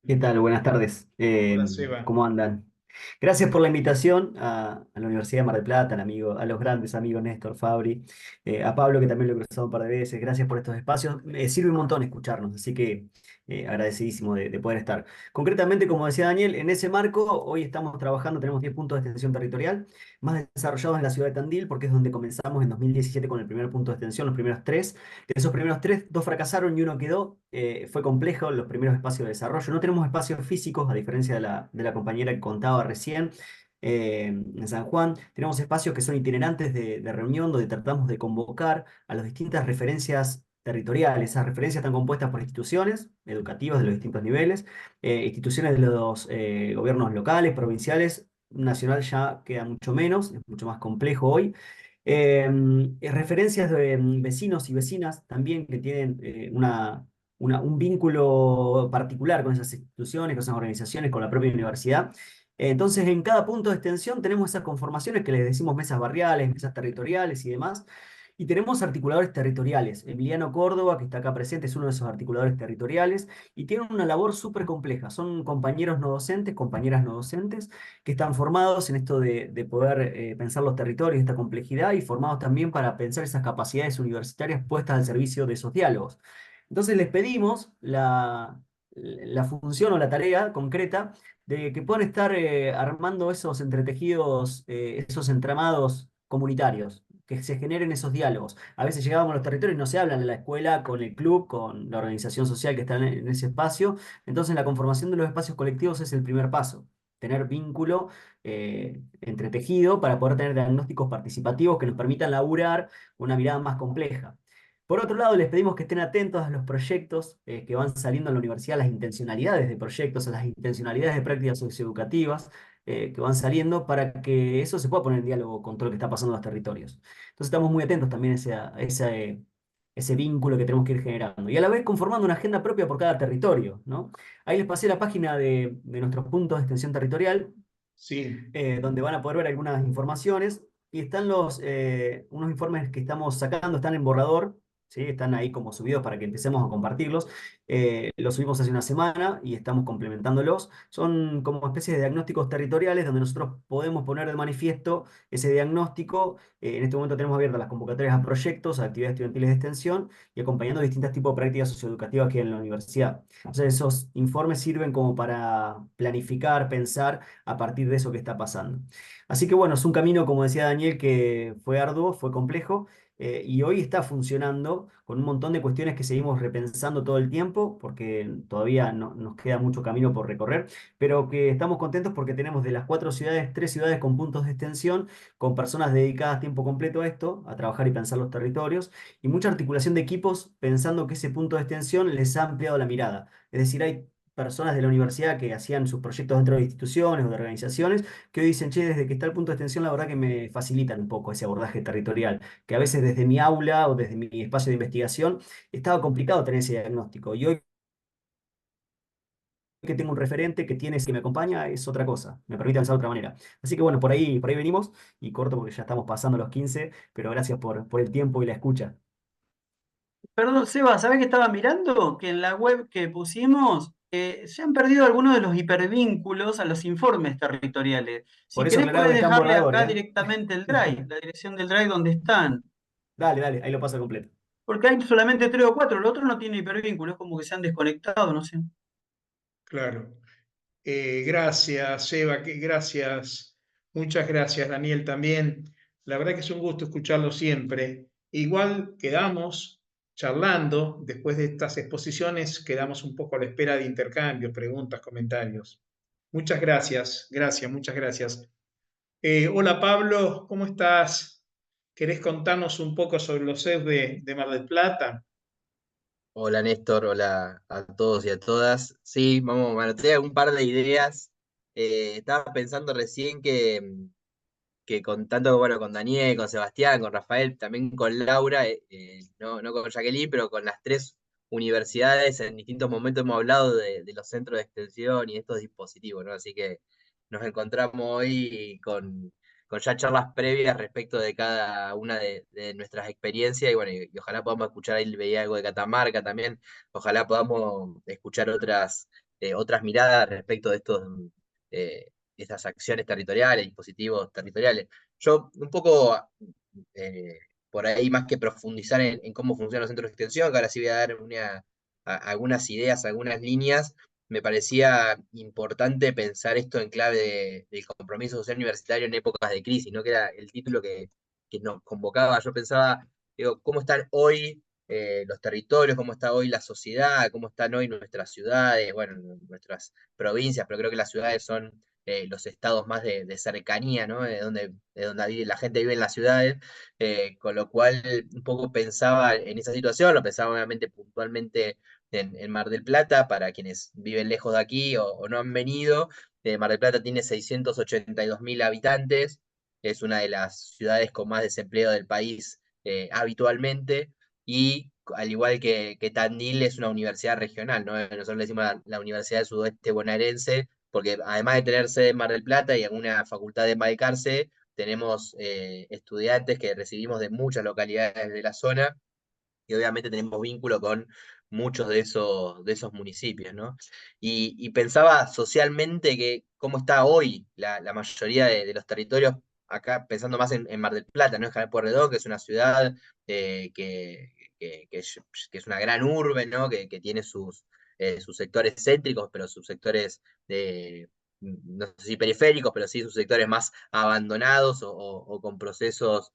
¿Qué tal? Buenas tardes. Hola, Seba. ¿Cómo andan? Gracias por la invitación a la Universidad de Mar del Plata, a los grandes amigos Néstor, Fabri, a Pablo, que también lo he cruzado un par de veces. Gracias por estos espacios. Me sirve un montón escucharnos, así que agradecidísimo de poder estar. Concretamente, como decía Daniel, en ese marco, hoy estamos trabajando, tenemos 10 puntos de extensión territorial, más desarrollados en la ciudad de Tandil, porque es donde comenzamos en 2017 con el primer punto de extensión, los primeros 3. De esos primeros 3, 2 fracasaron y uno quedó. Fue complejo los primeros espacios de desarrollo. No tenemos espacios físicos, a diferencia de la compañera que contaba recién. En San Juan tenemos espacios que son itinerantes de reunión, donde tratamos de convocar a las distintas referencias territoriales. Esas referencias están compuestas por instituciones educativas de los distintos niveles, instituciones de los gobiernos locales, provinciales, nacional ya queda mucho menos, es mucho más complejo hoy. Referencias de vecinos y vecinas también que tienen un vínculo particular con esas instituciones, con esas organizaciones, con la propia universidad. Entonces, en cada punto de extensión tenemos esas conformaciones que les decimos mesas barriales, mesas territoriales y demás. Y tenemos articuladores territoriales. Emiliano Córdoba, que está acá presente, es uno de esos articuladores territoriales y tienen una labor súper compleja. Son compañeros no docentes, compañeras no docentes, que están formados en esto de poder pensar los territorios, esta complejidad, y formados también para pensar esas capacidades universitarias puestas al servicio de esos diálogos. Entonces les pedimos la función o la tarea concreta de que puedan estar armando esos entretejidos, esos entramados comunitarios, que se generen esos diálogos. A veces llegábamos a los territorios y no se hablan en la escuela, con el club, con la organización social que está en ese espacio. Entonces la conformación de los espacios colectivos es el primer paso. Tener vínculo entretejido para poder tener diagnósticos participativos que nos permitan laburar una mirada más compleja. Por otro lado, les pedimos que estén atentos a los proyectos que van saliendo en la universidad, a las intencionalidades de proyectos, a las intencionalidades de prácticas socioeducativas que van saliendo para que eso se pueda poner en diálogo con todo lo que está pasando en los territorios. Entonces estamos muy atentos también ese vínculo que tenemos que ir generando. Y a la vez conformando una agenda propia por cada territorio, ¿no? Ahí les pasé la página de nuestros puntos de extensión territorial, Sí, donde van a poder ver algunas informaciones. Y están unos informes que estamos sacando, están en borrador, ¿sí? Están ahí como subidos para que empecemos a compartirlos. Los subimos hace una semana y estamos complementándolos. Son como especies de diagnósticos territoriales donde nosotros podemos poner de manifiesto ese diagnóstico. En este momento tenemos abiertas las convocatorias a proyectos, a actividades estudiantiles de extensión y acompañando distintos tipos de prácticas socioeducativas que hay en la universidad. Entonces esos informes sirven como para planificar, pensar a partir de eso que está pasando. Así que bueno, es un camino, como decía Daniel, que fue arduo, fue complejo, y hoy está funcionando con un montón de cuestiones que seguimos repensando todo el tiempo, porque todavía nos queda mucho camino por recorrer, pero que estamos contentos porque tenemos de las 4 ciudades, 3 ciudades con puntos de extensión, con personas dedicadas a tiempo completo a esto, a trabajar y pensar los territorios, y mucha articulación de equipos pensando que ese punto de extensión les ha ampliado la mirada. Es decir, hay personas de la universidad que hacían sus proyectos dentro de instituciones o de organizaciones, que hoy dicen, che, desde que está el punto de extensión, la verdad que me facilitan un poco ese abordaje territorial, que a veces desde mi aula o desde mi espacio de investigación estaba complicado tener ese diagnóstico. Y hoy que tengo un referente que tiene, que me acompaña, es otra cosa, me permite pensar de otra manera. Así que bueno, por ahí venimos, y corto porque ya estamos pasando los 15, pero gracias por el tiempo y la escucha. Perdón, Seba, ¿sabés que estaba mirando? Que en la web que pusimos se han perdido algunos de los hipervínculos a los informes territoriales. Por Si eso querés, aclaraba podés que está en dejarle borrador, acá ¿eh? directamente el drive, la dirección del drive donde están. Dale, dale, ahí lo paso completo. Porque hay solamente 3 o 4, el otro no tiene hipervínculos, es como que se han desconectado, no sé. claro. Gracias, Eva, gracias, muchas gracias, Daniel, también. La verdad que es un gusto escucharlo siempre. Igual quedamos charlando, después de estas exposiciones, quedamos un poco a la espera de intercambios, preguntas, comentarios. Muchas gracias, gracias, muchas gracias. Hola Pablo, ¿cómo estás? ¿Querés contarnos un poco sobre los CEUs de Mar del Plata? Hola Néstor, hola a todos y a todas. Sí, vamos, manotear un par de ideas. Estaba pensando recién que con tanto, bueno, con Daniel, con Sebastián, con Rafael, también con Laura, no con Jacqueline, pero con las tres universidades en distintos momentos hemos hablado de los centros de extensión y de estos dispositivos, ¿no? Así que nos encontramos hoy con ya charlas previas respecto de cada una de nuestras experiencias y bueno, y ojalá podamos escuchar ahí, veía algo de Catamarca también, ojalá podamos escuchar otras miradas respecto de estas acciones territoriales, dispositivos territoriales. Yo un poco, eh, por ahí más que profundizar en cómo funcionan los centros de extensión, que ahora sí voy a dar algunas ideas, algunas líneas, me parecía importante pensar esto en clave del compromiso social universitario en épocas de crisis, ¿no? Que era el título que nos convocaba. Yo pensaba, digo, ¿cómo están hoy los territorios, cómo está hoy la sociedad, cómo están hoy nuestras ciudades, bueno, nuestras provincias, pero creo que las ciudades son los estados más de cercanía, ¿no? De donde la gente vive en las ciudades, con lo cual un poco pensaba en esa situación, lo pensaba obviamente puntualmente en Mar del Plata, para quienes viven lejos de aquí o no han venido. Mar del Plata tiene 682.000 habitantes, es una de las ciudades con más desempleo del país habitualmente, y al igual que Tandil, es una universidad regional, ¿no? Nosotros le decimos la Universidad del Sudoeste Bonaerense, porque además de tener sede en Mar del Plata y alguna facultad en Balcarce, tenemos estudiantes que recibimos de muchas localidades de la zona, y obviamente tenemos vínculo con muchos de esos municipios, ¿no? Y pensaba socialmente que cómo está hoy la mayoría de los territorios, acá pensando más en Mar del Plata, ¿no? En General Pueyrredón, que es una ciudad que es una gran urbe, ¿no? Que tiene sus sectores céntricos, pero sus sectores de, no sé si periféricos, pero sí sus sectores más abandonados o con procesos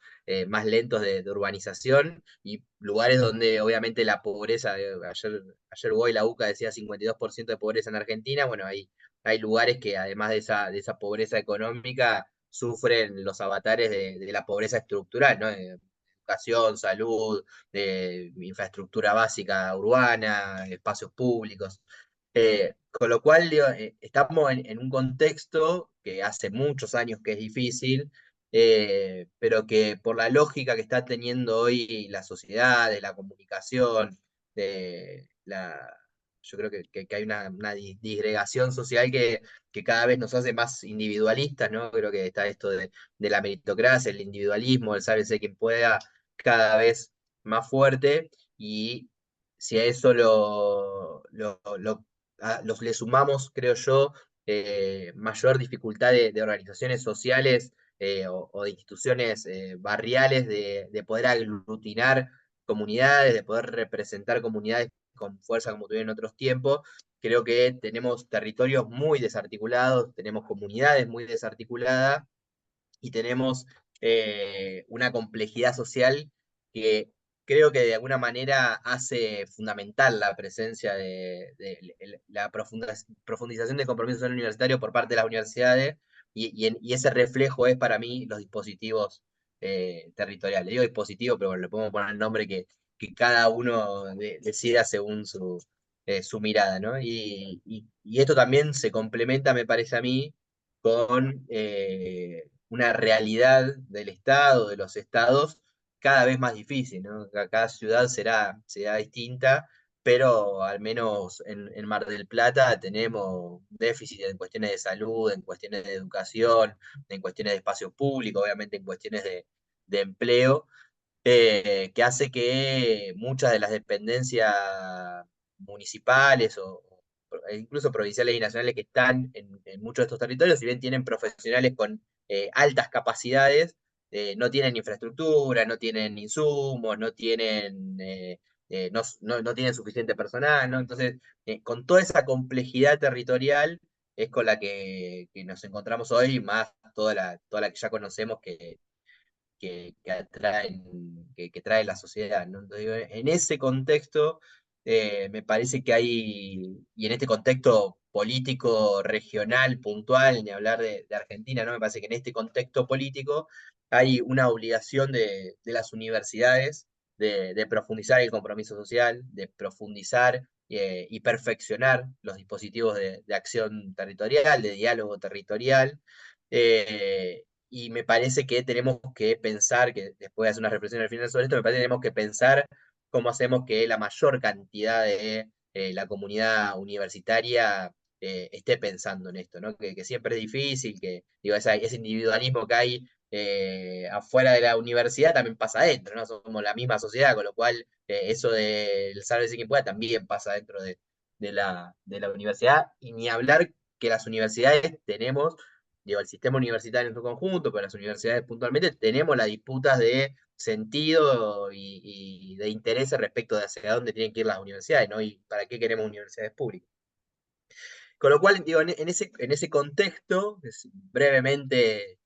más lentos de urbanización, y lugares donde obviamente la pobreza, ayer Boy, la UCA decía 52% de pobreza en Argentina. Bueno, hay lugares que además de esa pobreza económica sufren los avatares de la pobreza estructural, ¿no? Educación, salud, infraestructura básica urbana, espacios públicos. Con lo cual, digo, estamos en un contexto que hace muchos años que es difícil, pero que por la lógica que está teniendo hoy la sociedad, de la comunicación, de la, yo creo que hay una disgregación social que cada vez nos hace más individualistas, ¿no? Creo que está esto de la meritocracia, el individualismo, el sálvese quien pueda, cada vez más fuerte, y si a eso le sumamos, creo yo, mayor dificultad de organizaciones sociales o de instituciones barriales de poder aglutinar comunidades, de poder representar comunidades con fuerza como tuvieron en otros tiempos. Creo que tenemos territorios muy desarticulados, tenemos comunidades muy desarticuladas, y tenemos una complejidad social que creo que de alguna manera hace fundamental la presencia de la profundización del compromiso social universitario por parte de las universidades, y ese reflejo es para mí los dispositivos territoriales. Digo dispositivo, pero bueno, le podemos poner el nombre que cada uno decida según su mirada, ¿no? Y esto también se complementa, me parece a mí, con una realidad del Estado, de los estados, cada vez más difícil, ¿no? Cada ciudad será distinta, pero al menos en Mar del Plata tenemos déficit en cuestiones de salud, en cuestiones de educación, en cuestiones de espacio público, obviamente en cuestiones de empleo, que hace que muchas de las dependencias municipales o incluso provinciales y nacionales que están en muchos de estos territorios, si bien tienen profesionales con altas capacidades, no tienen infraestructura, no tienen insumos, no tienen suficiente personal, ¿no? Entonces, con toda esa complejidad territorial es con la que nos encontramos hoy, más toda la que ya conocemos que trae la sociedad, ¿no? Entonces, digo, en ese contexto, me parece que hay, y en este contexto político, regional, puntual, ni hablar de Argentina, ¿no? Me parece que en este contexto político hay una obligación de las universidades de profundizar el compromiso social, de profundizar y perfeccionar los dispositivos de acción territorial, de diálogo territorial. Y me parece que tenemos que pensar, que después de hacer una reflexión al final sobre esto, me parece que tenemos que pensar cómo hacemos que la mayor cantidad de la comunidad universitaria esté pensando en esto, ¿no? Que siempre es difícil, que digo, ese individualismo que hay afuera de la universidad también pasa adentro, ¿no? Somos la misma sociedad, con lo cual eso del sálvese quien pueda también pasa dentro de la universidad, y ni hablar que las universidades tenemos, digo, el sistema universitario en su conjunto, pero las universidades puntualmente, tenemos las disputas de sentido y de interés respecto de hacia dónde tienen que ir las universidades, ¿no? Y para qué queremos universidades públicas. Con lo cual, digo, en ese contexto, brevemente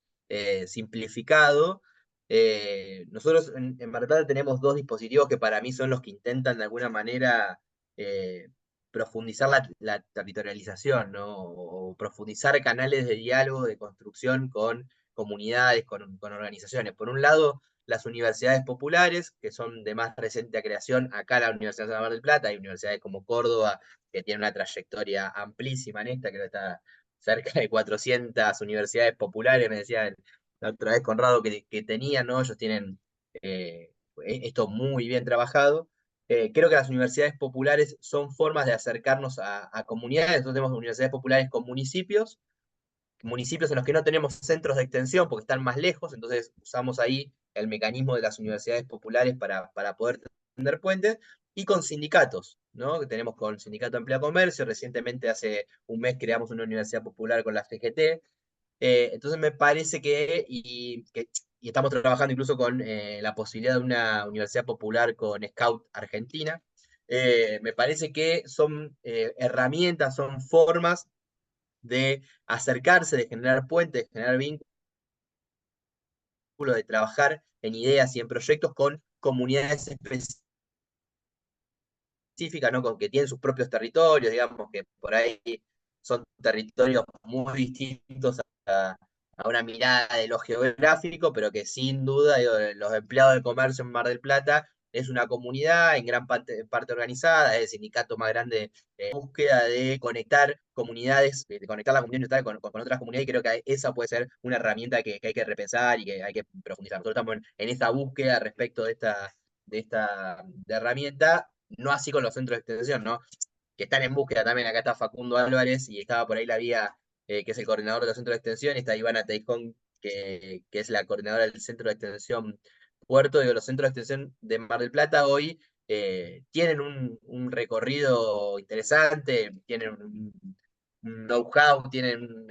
simplificado, nosotros en Mar del Plata tenemos dos dispositivos que para mí son los que intentan de alguna manera eh, profundizar la territorialización, ¿no? O profundizar canales de diálogo, de construcción con comunidades, con organizaciones. Por un lado, las universidades populares, que son de más reciente creación. Acá la Universidad de Mar del Plata, hay universidades como Córdoba, que tiene una trayectoria amplísima en esta, que está cerca de 400 universidades populares, me decía la otra vez Conrado que tenían, ¿no? Ellos tienen esto muy bien trabajado. Creo que las universidades populares son formas de acercarnos a comunidades. Nosotros tenemos universidades populares con municipios en los que no tenemos centros de extensión porque están más lejos, entonces usamos ahí el mecanismo de las universidades populares para poder tender puentes, y con sindicatos, ¿no? Que tenemos con el Sindicato de Empleo y Comercio, recientemente hace un mes creamos una universidad popular con la CGT, entonces me parece y estamos trabajando incluso con la posibilidad de una universidad popular con Scout Argentina. Me parece que son herramientas, son formas de acercarse, de generar puentes, de generar vínculos, de trabajar en ideas y en proyectos con comunidades específicas, ¿no? Que tienen sus propios territorios, digamos, que por ahí son territorios muy distintos a una mirada de lo geográfico, pero que sin duda, digo, los empleados del comercio en Mar del Plata es una comunidad en gran parte organizada, es el sindicato más grande búsqueda de conectar comunidades, de conectar la comunidad con otras comunidades, y creo que esa puede ser una herramienta que hay que repensar y que hay que profundizar. Nosotros estamos en esa búsqueda respecto de esta herramienta, no así con los centros de extensión, ¿no? Que están en búsqueda también. Acá está Facundo Álvarez y estaba por ahí la vía, que es el coordinador de los centros de extensión, y está Ivana Teijón, que es la coordinadora del centro de extensión Puerto. Digo, los centros de extensión de Mar del Plata hoy tienen un recorrido interesante, tienen un know-how, tienen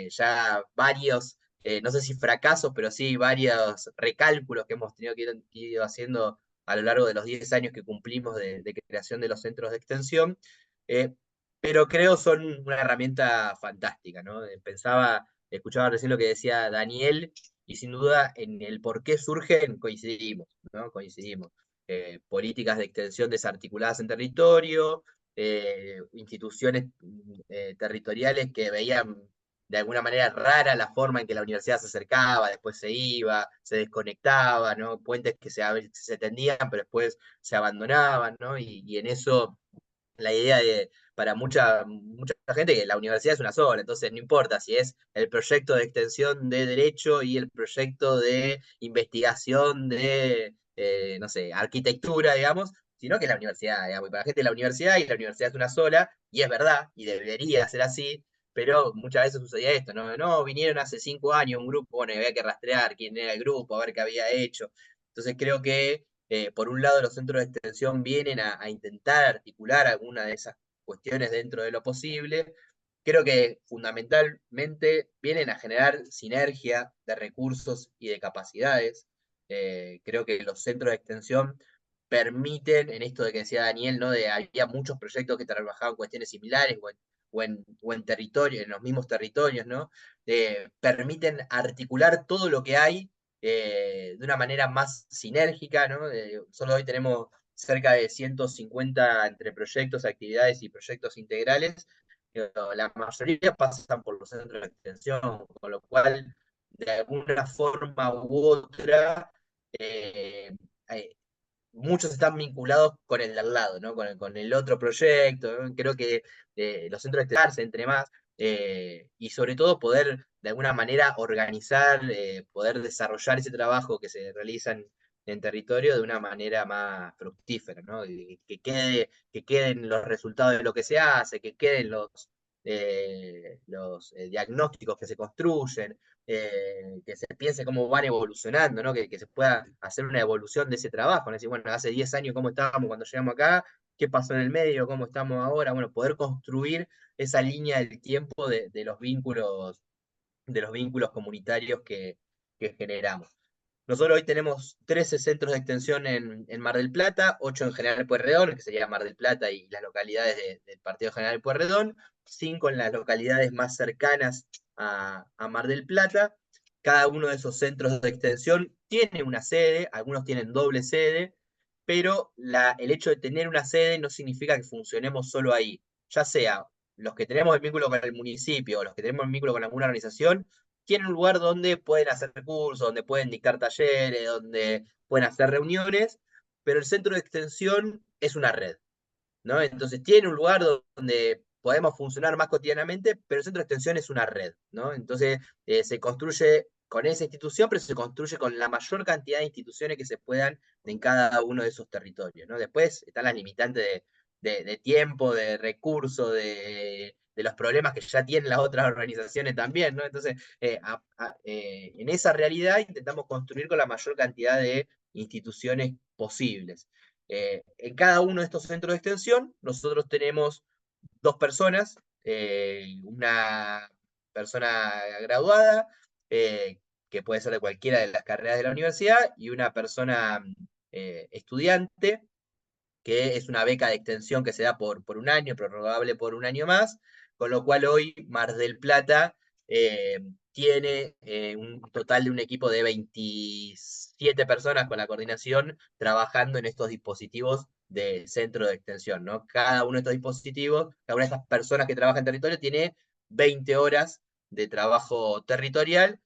ya varios, no sé si fracasos, pero sí varios recálculos que hemos tenido que ir haciendo a lo largo de los 10 años que cumplimos de creación de los centros de extensión, eh, pero creo son una herramienta fantástica, ¿no? Escuchaba recién lo que decía Daniel, y sin duda en el por qué surgen coincidimos, ¿no? Coincidimos. Políticas de extensión desarticuladas en territorio, instituciones territoriales que veían de alguna manera rara la forma en que la universidad se acercaba, después se iba, se desconectaba, ¿no? Puentes que se tendían, pero después se abandonaban, ¿no? Y en eso la idea para mucha gente, que la universidad es una sola, entonces no importa si es el proyecto de extensión de derecho y el proyecto de investigación de, no sé, arquitectura, digamos, sino que es la universidad, digamos, y para la gente es la universidad, y la universidad es una sola, y es verdad, y debería ser así, pero muchas veces sucedía esto, ¿no? No, vinieron hace 5 años un grupo, bueno, y había que rastrear quién era el grupo, a ver qué había hecho. Entonces creo que por un lado, los centros de extensión vienen a intentar articular alguna de esas cuestiones dentro de lo posible. Creo que fundamentalmente vienen a generar sinergia de recursos y de capacidades. Creo que los centros de extensión permiten, en esto de que decía Daniel, ¿no? Había muchos proyectos que trabajaban cuestiones similares o en territorio, en los mismos territorios, ¿no? Permiten articular todo lo que hay de una manera más sinérgica, ¿no? Solo hoy tenemos cerca de 150 entre proyectos, actividades y proyectos integrales. La mayoría pasan por los centros de extensión, con lo cual, de alguna forma u otra, eh, eh, muchos están vinculados con el de al lado, ¿no? Con el otro proyecto, ¿no? Creo que los centros de extensión, entre más, y sobre todo poder de alguna manera organizar, poder desarrollar ese trabajo que se realiza en territorio de una manera más fructífera, ¿no? Y que queden los resultados de lo que se hace, que queden los diagnósticos que se construyen, que se piense cómo van evolucionando, ¿no? Que se pueda hacer una evolución de ese trabajo, ¿no? Decir, bueno, hace 10 años cómo estábamos cuando llegamos acá, qué pasó en el medio, cómo estamos ahora, bueno, poder construir esa línea del tiempo de los vínculos comunitarios que generamos. Nosotros hoy tenemos 13 centros de extensión en Mar del Plata, 8 en General Pueyrredón, que sería Mar del Plata y las localidades del Partido General Pueyrredón, 5 en las localidades más cercanas a Mar del Plata. Cada uno de esos centros de extensión tiene una sede, algunos tienen doble sede, pero el hecho de tener una sede no significa que funcionemos solo ahí. Ya sea los que tenemos el vínculo con el municipio o los que tenemos el vínculo con alguna organización, tienen un lugar donde pueden hacer cursos, donde pueden dictar talleres, donde pueden hacer reuniones, pero el centro de extensión es una red, ¿no? Entonces tiene un lugar donde podemos funcionar más cotidianamente, pero el centro de extensión es una red, ¿no? Entonces se construye con esa institución, pero se construye con la mayor cantidad de instituciones que se puedan en cada uno de esos territorios, ¿no? Después están las limitantes de tiempo, de recursos, de los problemas que ya tienen las otras organizaciones también, ¿no? Entonces, en esa realidad intentamos construir con la mayor cantidad de instituciones posibles. En cada uno de estos centros de extensión, nosotros tenemos dos personas, una persona graduada, que puede ser de cualquiera de las carreras de la universidad, y una persona estudiante, que es una beca de extensión que se da por un año, prorrogable por un año más, con lo cual hoy Mar del Plata tiene un total de un equipo de 27 personas con la coordinación trabajando en estos dispositivos de centro de extensión, ¿no? Cada uno de estos dispositivos, cada una de estas personas que trabajan en territorio tiene 20 horas de trabajo territorial,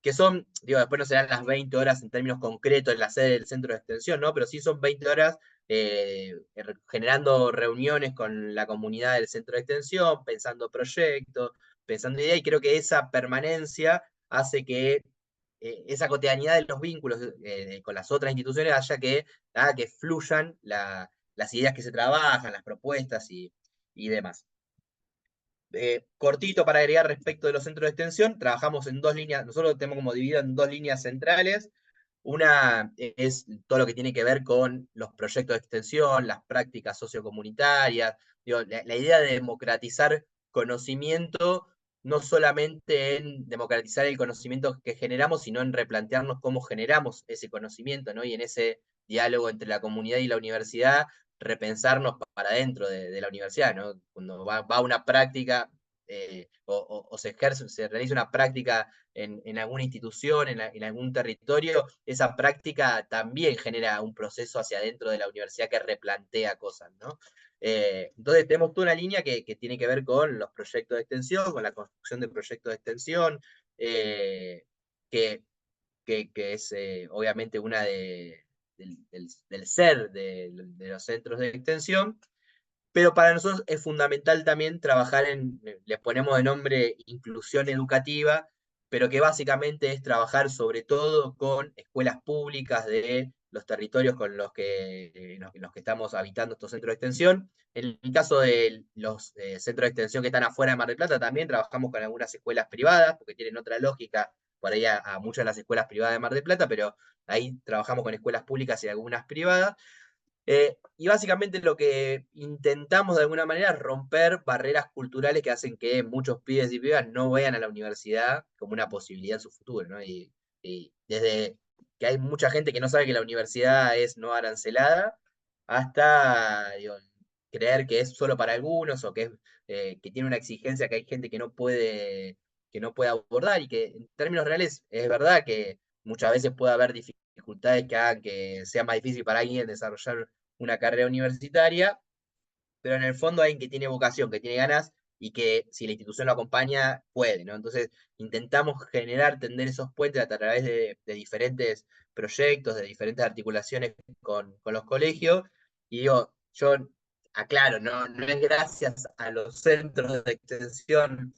que son, digo, después no serán las 20 horas en términos concretos en la sede del centro de extensión, ¿no? Pero sí son 20 horas generando reuniones con la comunidad del centro de extensión, pensando proyectos, pensando ideas, y creo que esa permanencia hace que esa cotidianidad de los vínculos con las otras instituciones haga que fluyan las ideas que se trabajan, las propuestas y demás. Cortito para agregar respecto de los centros de extensión, trabajamos en dos líneas, nosotros tenemos como dividido en dos líneas centrales. Una es todo lo que tiene que ver con los proyectos de extensión, las prácticas sociocomunitarias, digo, la idea de democratizar conocimiento, no solamente en democratizar el conocimiento que generamos, sino en replantearnos cómo generamos ese conocimiento, ¿no? Y en ese diálogo entre la comunidad y la universidad, repensarnos para dentro de la universidad, ¿no? Cuando va a una práctica o se ejerce, se realiza una práctica en alguna institución, en algún territorio, esa práctica también genera un proceso hacia adentro de la universidad que replantea cosas, ¿no? Entonces tenemos toda una línea que tiene que ver con los proyectos de extensión, con la construcción de proyectos de extensión, que, que es obviamente una del ser de los centros de extensión, pero para nosotros es fundamental también trabajar le ponemos de nombre inclusión educativa, pero que básicamente es trabajar sobre todo con escuelas públicas de los territorios con los que estamos habitando estos centros de extensión. En el caso de los centros de extensión que están afuera de Mar del Plata, también trabajamos con algunas escuelas privadas, porque tienen otra lógica por ahí a muchas de las escuelas privadas de Mar del Plata, pero ahí trabajamos con escuelas públicas y algunas privadas. Y básicamente lo que intentamos de alguna manera es romper barreras culturales que hacen que muchos pibes y pibas no vean a la universidad como una posibilidad en su futuro, ¿no? Y desde que hay mucha gente que no sabe que la universidad es no arancelada, hasta digo, creer que es solo para algunos o que tiene una exigencia que hay gente que no puede abordar, y que en términos reales es verdad que muchas veces puede haber dificultades que hagan que sea más difícil para alguien desarrollar una carrera universitaria, pero en el fondo hay alguien que tiene vocación, que tiene ganas, y que si la institución lo acompaña, puede, ¿no? Entonces intentamos generar, tender esos puentes a través de diferentes proyectos, de diferentes articulaciones con los colegios, y digo, yo aclaro, no es gracias a los centros de extensión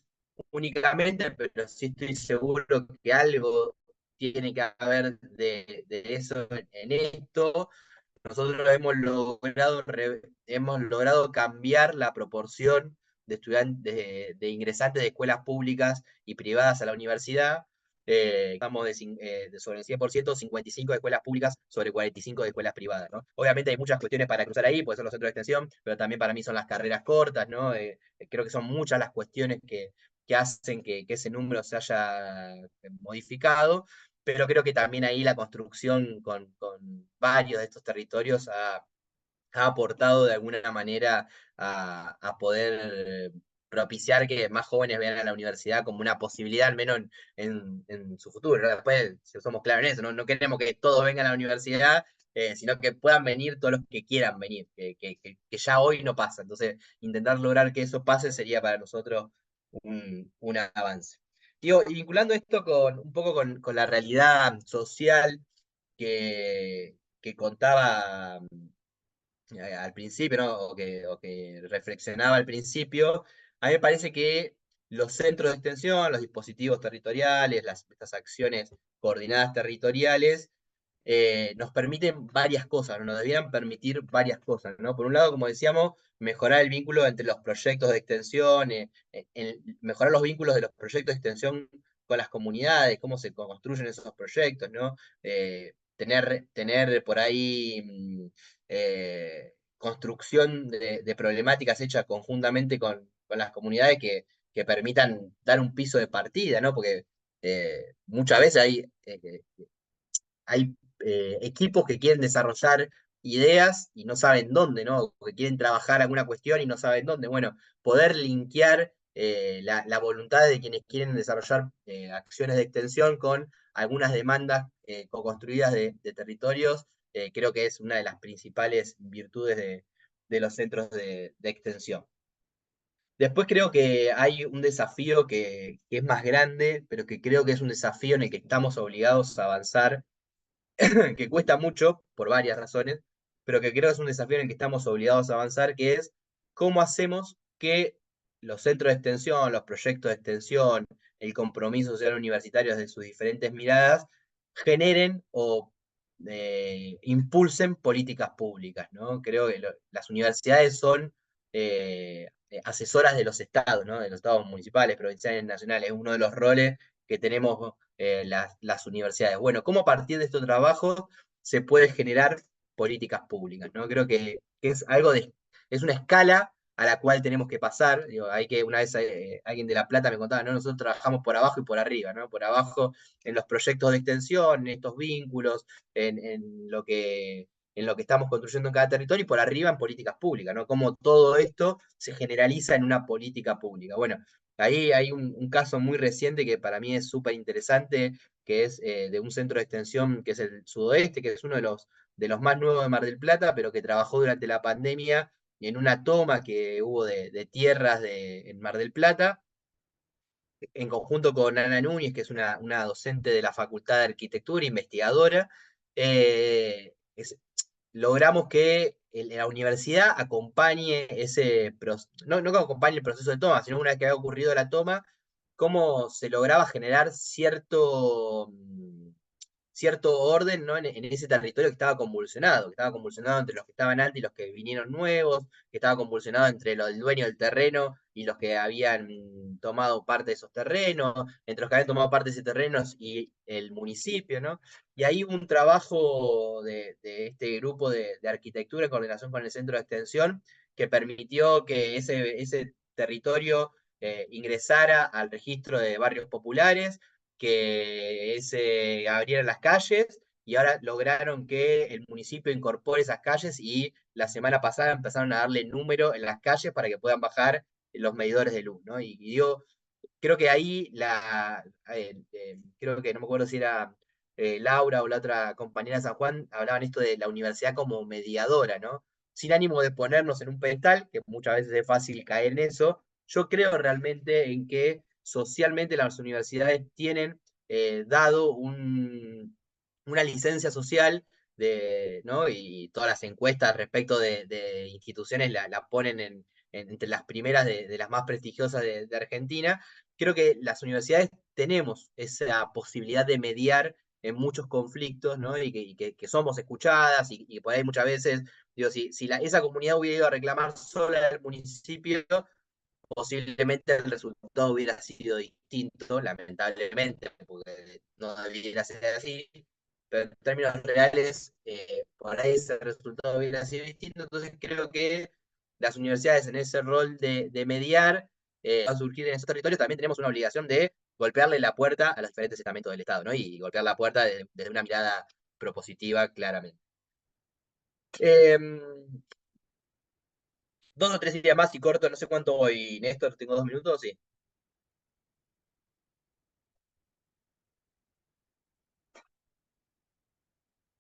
únicamente, pero sí estoy seguro que algo tiene que haber de eso en esto. Nosotros hemos logrado cambiar la proporción de estudiantes, de ingresantes de escuelas públicas y privadas a la universidad. Estamos sobre el 100%, 55 de escuelas públicas sobre 45 de escuelas privadas, ¿no? Obviamente hay muchas cuestiones para cruzar ahí, puede ser los centros de extensión, pero también para mí son las carreras cortas, ¿no? Creo que son muchas las cuestiones que hacen que ese número se haya modificado, pero creo que también ahí la construcción con varios de estos territorios ha aportado de alguna manera a poder propiciar que más jóvenes vean a la universidad como una posibilidad, al menos en su futuro, ¿no? Después, si somos claros en eso, no queremos que todos vengan a la universidad, sino que puedan venir todos los que quieran venir, que ya hoy no pasa. Entonces, intentar lograr que eso pase sería para nosotros un avance. Digo, y vinculando esto un poco con la realidad social que contaba al principio, ¿no? O que reflexionaba al principio, a mí me parece que los centros de extensión, los dispositivos territoriales, estas acciones coordinadas territoriales, nos permiten varias cosas, ¿no? Nos debieran permitir varias cosas, ¿no? Por un lado, como decíamos, mejorar el vínculo entre los proyectos de extensión, mejorar los vínculos de los proyectos de extensión con las comunidades, cómo se construyen esos proyectos, ¿no? Tener por ahí construcción de problemáticas hechas conjuntamente con las comunidades que permitan dar un piso de partida, ¿no? Porque muchas veces hay equipos que quieren desarrollar ideas y no saben dónde, ¿no? O que quieren trabajar alguna cuestión y no saben dónde. Bueno, poder linkear la voluntad de quienes quieren desarrollar acciones de extensión con algunas demandas co-construidas de territorios, creo que es una de las principales virtudes de los centros de extensión. Después creo que hay un desafío que es más grande, pero que creo que es un desafío en el que estamos obligados a avanzar que cuesta mucho por varias razones, pero que creo que es un desafío en el que estamos obligados a avanzar, que es cómo hacemos que los centros de extensión, los proyectos de extensión, el compromiso social universitario desde sus diferentes miradas, generen o impulsen políticas públicas, ¿no? Creo que las universidades son asesoras de los estados, ¿no? De los estados municipales, provinciales, nacionales. Es uno de los roles que tenemos las universidades. Bueno, ¿cómo a partir de estos trabajos se puede generar políticas públicas? ¿No? Creo que es es una escala a la cual tenemos que pasar. Digo, una vez alguien de La Plata me contaba, ¿no? Nosotros trabajamos por abajo y por arriba, ¿no? Por abajo en los proyectos de extensión, en estos vínculos, en lo que estamos construyendo en cada territorio, y por arriba en políticas públicas, ¿no? Cómo todo esto se generaliza en una política pública. Bueno, ahí hay un caso muy reciente que para mí es súper interesante, que es de un centro de extensión que es el Sudoeste, que es uno de los más nuevos de Mar del Plata, pero que trabajó durante la pandemia en una toma que hubo de tierras en Mar del Plata, en conjunto con Ana Núñez, que es una docente de la Facultad de Arquitectura, investigadora. Logramos que la universidad acompañe no que acompañe el proceso de toma, sino una vez que había ocurrido la toma, cómo se lograba generar cierto orden, ¿no? en ese territorio que estaba convulsionado entre los que estaban antes y los que vinieron nuevos, que estaba convulsionado entre el dueño del terreno y los que habían tomado parte de esos terrenos, entre los que habían tomado parte de esos terrenos y el municipio, ¿no? Y ahí hubo un trabajo de este grupo de arquitectura en coordinación con el centro de extensión que permitió que ese territorio ingresara al registro de barrios populares, que se abrieran las calles, y ahora lograron que el municipio incorpore esas calles, y la semana pasada empezaron a darle número en las calles para que puedan bajar los medidores de luz, ¿no? Y digo, creo que ahí creo que no me acuerdo si era Laura o la otra compañera de San Juan, hablaban esto de la universidad como mediadora, ¿no? Sin ánimo de ponernos en un pedestal, que muchas veces es fácil caer en eso. Yo creo realmente en que socialmente las universidades tienen dado una licencia social, ¿no? Y todas las encuestas respecto de instituciones la ponen entre las primeras de las más prestigiosas de Argentina. Creo que las universidades tenemos esa posibilidad de mediar en muchos conflictos, ¿no? Y que somos escuchadas, y por ahí muchas veces, digo, si esa comunidad hubiera ido a reclamar sola al municipio, posiblemente el resultado hubiera sido distinto, lamentablemente, porque no debiera ser así, pero en términos reales, por ahí ese resultado hubiera sido distinto. Entonces creo que las universidades en ese rol de mediar, va a surgir en esos territorios. También tenemos una obligación de golpearle la puerta a los diferentes estamentos del Estado, ¿no? Y golpear la puerta desde una mirada propositiva, claramente. Em, 2 o 3 días más y corto, no sé cuánto voy, Néstor, tengo 2 minutos, sí.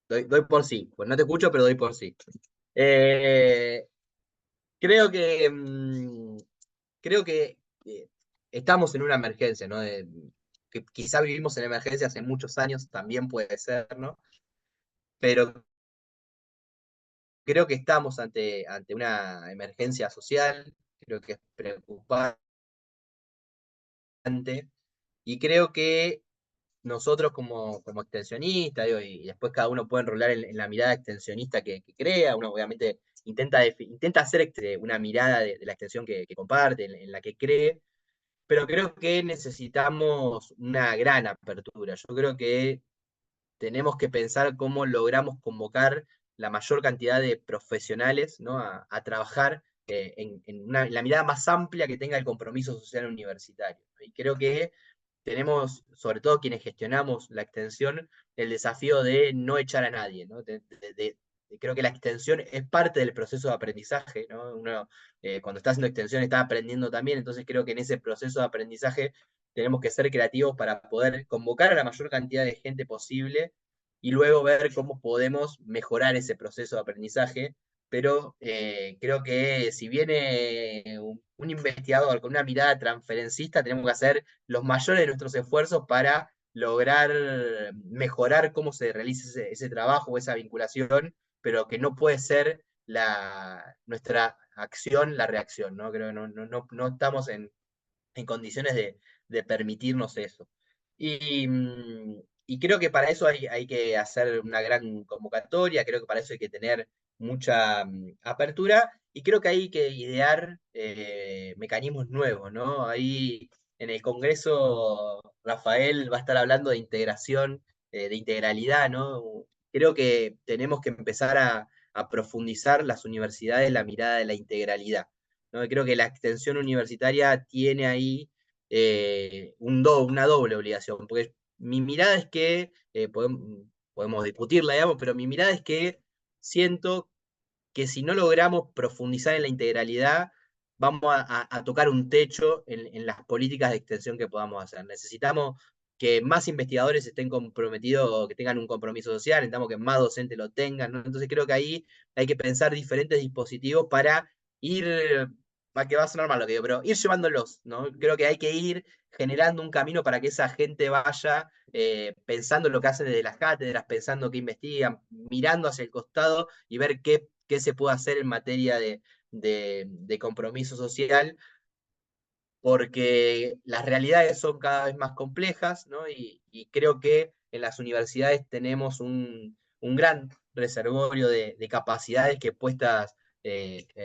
Doy por sí, pues no te escucho, pero doy por sí. Eh, creo que, creo que estamos en una emergencia, ¿no? que quizá vivimos en emergencia hace muchos años, también puede ser, ¿no? Pero creo que estamos ante una emergencia social, creo que es preocupante, y creo que nosotros como extensionistas, digo, y después cada uno puede enrolar en la mirada extensionista que crea, uno obviamente intenta hacer una mirada de la extensión que comparte, en la que cree, pero creo que necesitamos una gran apertura. Yo creo que tenemos que pensar cómo logramos convocar la mayor cantidad de profesionales, ¿no? a trabajar en la mirada más amplia que tenga el compromiso social universitario. Y creo que tenemos, sobre todo quienes gestionamos la extensión, el desafío de no echar a nadie, ¿no? Creo que la extensión es parte del proceso de aprendizaje, ¿no? Uno, cuando está haciendo extensión está aprendiendo también, entonces creo que en ese proceso de aprendizaje tenemos que ser creativos para poder convocar a la mayor cantidad de gente posible y luego ver cómo podemos mejorar ese proceso de aprendizaje, pero creo que si viene un investigador con una mirada transferencista, tenemos que hacer los mayores de nuestros esfuerzos para lograr mejorar cómo se realiza ese trabajo o esa vinculación, pero que no puede ser nuestra acción la reacción, ¿no? Creo que no estamos en condiciones de permitirnos eso. Y creo que para eso hay que hacer una gran convocatoria, creo que para eso hay que tener mucha apertura, y creo que hay que idear mecanismos nuevos, ¿no? Ahí en el Congreso Rafael va a estar hablando de integración, de integralidad, ¿no? Creo que tenemos que empezar a profundizar las universidades la mirada de la integralidad, ¿no? Creo que la extensión universitaria tiene ahí una doble obligación, porque mi mirada es que, podemos discutirla, digamos, pero mi mirada es que siento que si no logramos profundizar en la integralidad, vamos a tocar un techo en las políticas de extensión que podamos hacer. Necesitamos que más investigadores estén comprometidos, que tengan un compromiso social, necesitamos que más docentes lo tengan, ¿no? Entonces creo que ahí hay que pensar diferentes dispositivos para ir, para que va a sonar mal lo que digo, pero ir llevándolos, ¿no? Creo que hay que ir generando un camino para que esa gente vaya pensando lo que hacen desde las cátedras, pensando qué investigan, mirando hacia el costado y ver qué se puede hacer en materia de compromiso social, porque las realidades son cada vez más complejas, ¿no? Y creo que en las universidades tenemos un gran reservorio de capacidades que puestas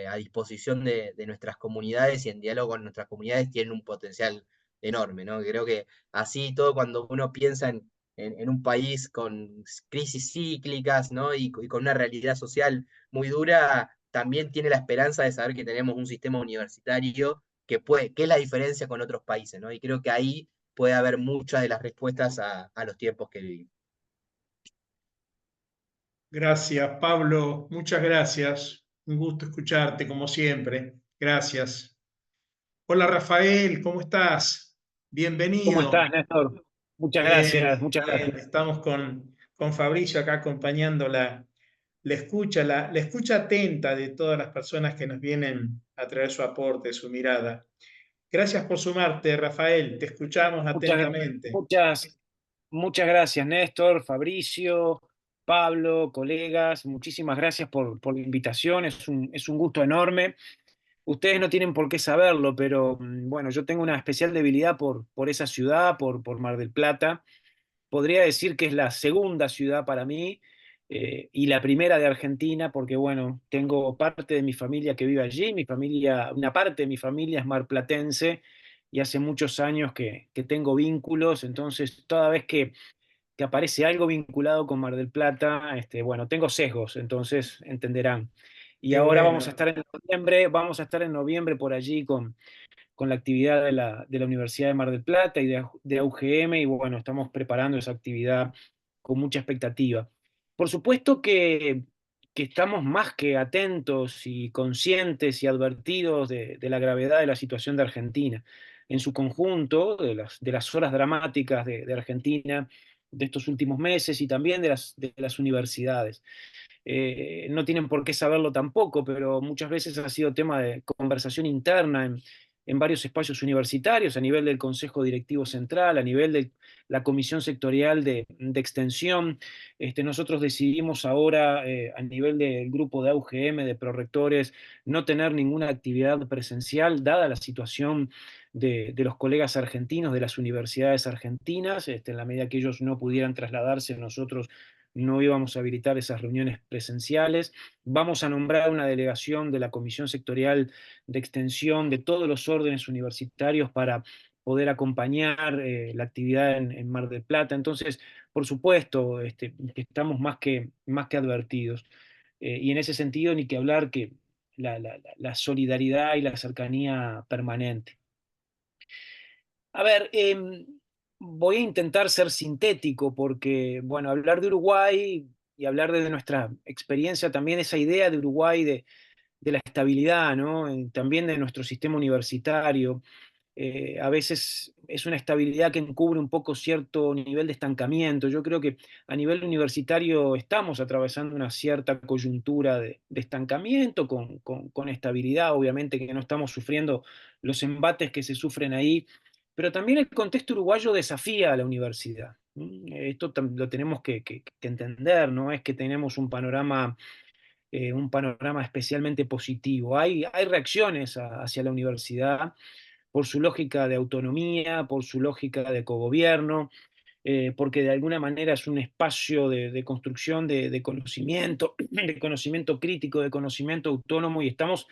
a disposición de nuestras comunidades y en diálogo con nuestras comunidades tienen un potencial enorme, ¿no? Creo que así todo cuando uno piensa en un país con crisis cíclicas, ¿no? Y con una realidad social muy dura, también tiene la esperanza de saber que tenemos un sistema universitario que es la diferencia con otros países, ¿no? Y creo que ahí puede haber muchas de las respuestas a los tiempos que vivimos. Gracias, Pablo. Muchas gracias. Un gusto escucharte, como siempre. Gracias. Hola, Rafael, ¿cómo estás? ¿Cómo Bienvenido. estás, Néstor? Muchas gracias, Bien, muchas bien. gracias. Estamos con Fabricio acá acompañando la escucha atenta de todas las personas que nos vienen a traer su aporte, su mirada. Gracias por sumarte, Rafael. Te escuchamos Muchas, atentamente. muchas, muchas gracias, Néstor, Fabricio, Pablo, colegas. Muchísimas gracias por la invitación. Es un gusto enorme. Ustedes no tienen por qué saberlo, pero bueno, yo tengo una especial debilidad por esa ciudad, por Mar del Plata. Podría decir que es la segunda ciudad para mí y la primera de Argentina, porque bueno, tengo parte de mi familia que vive allí, una parte de mi familia es marplatense y hace muchos años que tengo vínculos, entonces toda vez que aparece algo vinculado con Mar del Plata, bueno, tengo sesgos, entonces entenderán. Y Qué ahora bueno. vamos a estar en noviembre por allí con la actividad de la Universidad de Mar del Plata y de UGM, y bueno, estamos preparando esa actividad con mucha expectativa. Por supuesto que estamos más que atentos y conscientes y advertidos de la gravedad de la situación de Argentina en su conjunto, de las horas dramáticas de Argentina de estos últimos meses y también de las universidades. No tienen por qué saberlo tampoco, pero muchas veces ha sido tema de conversación interna en varios espacios universitarios, a nivel del Consejo Directivo Central, a nivel de la Comisión Sectorial de Extensión. Nosotros decidimos ahora, a nivel del grupo de AUGM, de prorectores, no tener ninguna actividad presencial, dada la situación de los colegas argentinos, de las universidades argentinas. En la medida que ellos no pudieran trasladarse, nosotros no íbamos a habilitar esas reuniones presenciales. Vamos a nombrar una delegación de la Comisión Sectorial de Extensión de todos los órdenes universitarios para poder acompañar la actividad en Mar del Plata. Entonces, por supuesto, que estamos más que advertidos. Y en ese sentido, ni que hablar que la solidaridad y la cercanía permanente. A ver, voy a intentar ser sintético porque, bueno, hablar de Uruguay y hablar de nuestra experiencia, también esa idea de Uruguay de la estabilidad, ¿no? También de nuestro sistema universitario. A veces es una estabilidad que encubre un poco cierto nivel de estancamiento. Yo creo que a nivel universitario estamos atravesando una cierta coyuntura de estancamiento con estabilidad, obviamente que no estamos sufriendo los embates que se sufren ahí, pero también el contexto uruguayo desafía a la universidad. Esto lo tenemos que entender, no es que tenemos un panorama especialmente positivo. Hay reacciones hacia la universidad por su lógica de autonomía, por su lógica de cogobierno, porque de alguna manera es un espacio de construcción de conocimiento, de conocimiento crítico, de conocimiento autónomo, y estamos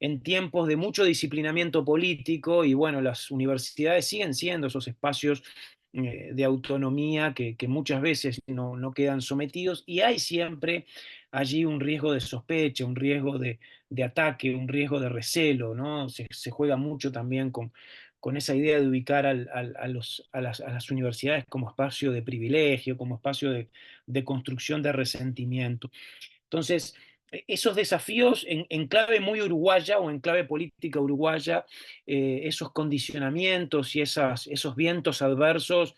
en tiempos de mucho disciplinamiento político, y bueno, las universidades siguen siendo esos espacios de autonomía que muchas veces no quedan sometidos, y hay siempre allí un riesgo de sospecha, un riesgo de ataque, un riesgo de recelo, ¿no? Se juega mucho también con esa idea de ubicar a las universidades como espacio de privilegio, como espacio de construcción de resentimiento. Entonces, esos desafíos en clave muy uruguaya o en clave política uruguaya, esos condicionamientos y esos vientos adversos,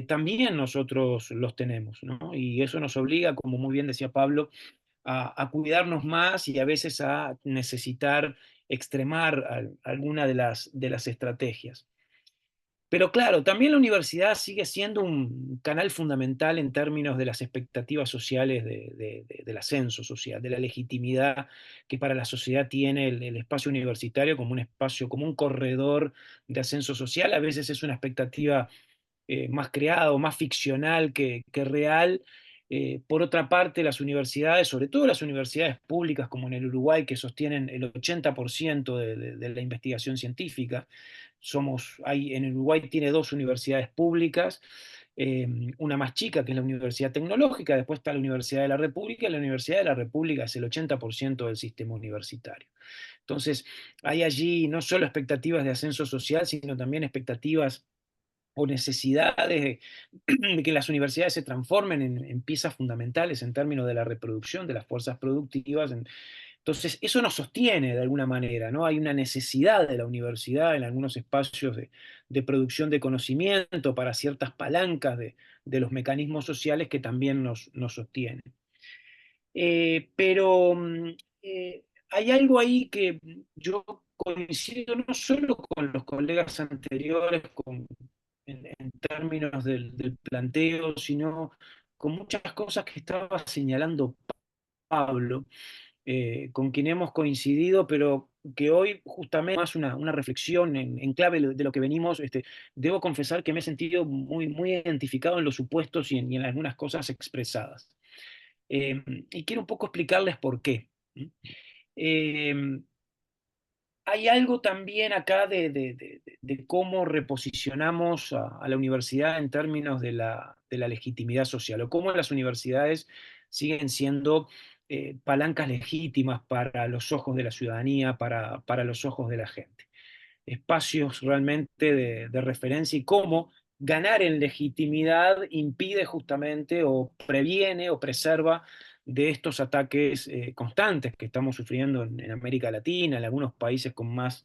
también nosotros los tenemos, ¿no? Y eso nos obliga, como muy bien decía Pablo, a cuidarnos más y a veces a necesitar extremar alguna de las estrategias. Pero claro, también la universidad sigue siendo un canal fundamental en términos de las expectativas sociales del ascenso social, de la legitimidad que para la sociedad tiene el espacio universitario como un espacio, como un corredor de ascenso social. A veces es una expectativa más creada o más ficcional que real. Por otra parte, las universidades, sobre todo las universidades públicas como en el Uruguay, que sostienen el 80% de la investigación científica, en el Uruguay tiene dos universidades públicas, una más chica que es la Universidad Tecnológica, después está la Universidad de la República, y la Universidad de la República es el 80% del sistema universitario. Entonces, hay allí no solo expectativas de ascenso social, sino también expectativas o necesidades de que las universidades se transformen en piezas fundamentales en términos de la reproducción de las fuerzas productivas. Entonces, eso nos sostiene de alguna manera, ¿no? Hay una necesidad de la universidad en algunos espacios de producción de conocimiento para ciertas palancas de los mecanismos sociales que también nos sostienen. Pero hay algo ahí que yo coincido no solo con los colegas anteriores en términos del planteo, sino con muchas cosas que estaba señalando Pablo, con quien hemos coincidido, pero que hoy justamente más una reflexión en clave de lo que venimos. Debo confesar que me he sentido muy identificado en los supuestos y en algunas cosas expresadas. Y quiero un poco explicarles por qué. Eh, Hay algo también acá de cómo reposicionamos a la universidad en términos de la legitimidad social, o cómo las universidades siguen siendo palancas legítimas para los ojos de la ciudadanía, para los ojos de la gente. Espacios realmente de referencia, y cómo ganar en legitimidad impide justamente o previene o preserva de estos ataques constantes que estamos sufriendo en América Latina, en algunos países con más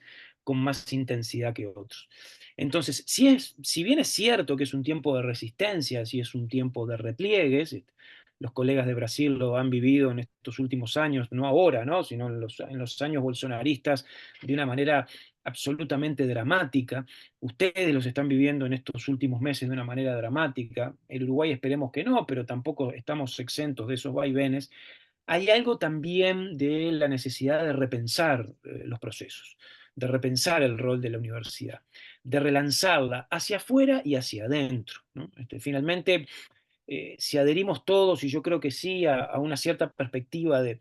intensidad que otros. Entonces, si bien es cierto que es un tiempo de resistencia, si es un tiempo de repliegues, los colegas de Brasil lo han vivido en estos últimos años, no ahora, ¿no? Sino en los años bolsonaristas, de una manera absolutamente dramática. Ustedes los están viviendo en estos últimos meses de una manera dramática. El Uruguay esperemos que no, pero tampoco estamos exentos de esos vaivenes. Hay algo también de la necesidad de repensar los procesos, de repensar el rol de la universidad, de relanzarla hacia afuera y hacia adentro, ¿no? Finalmente, si adherimos todos, y yo creo que sí, a una cierta perspectiva de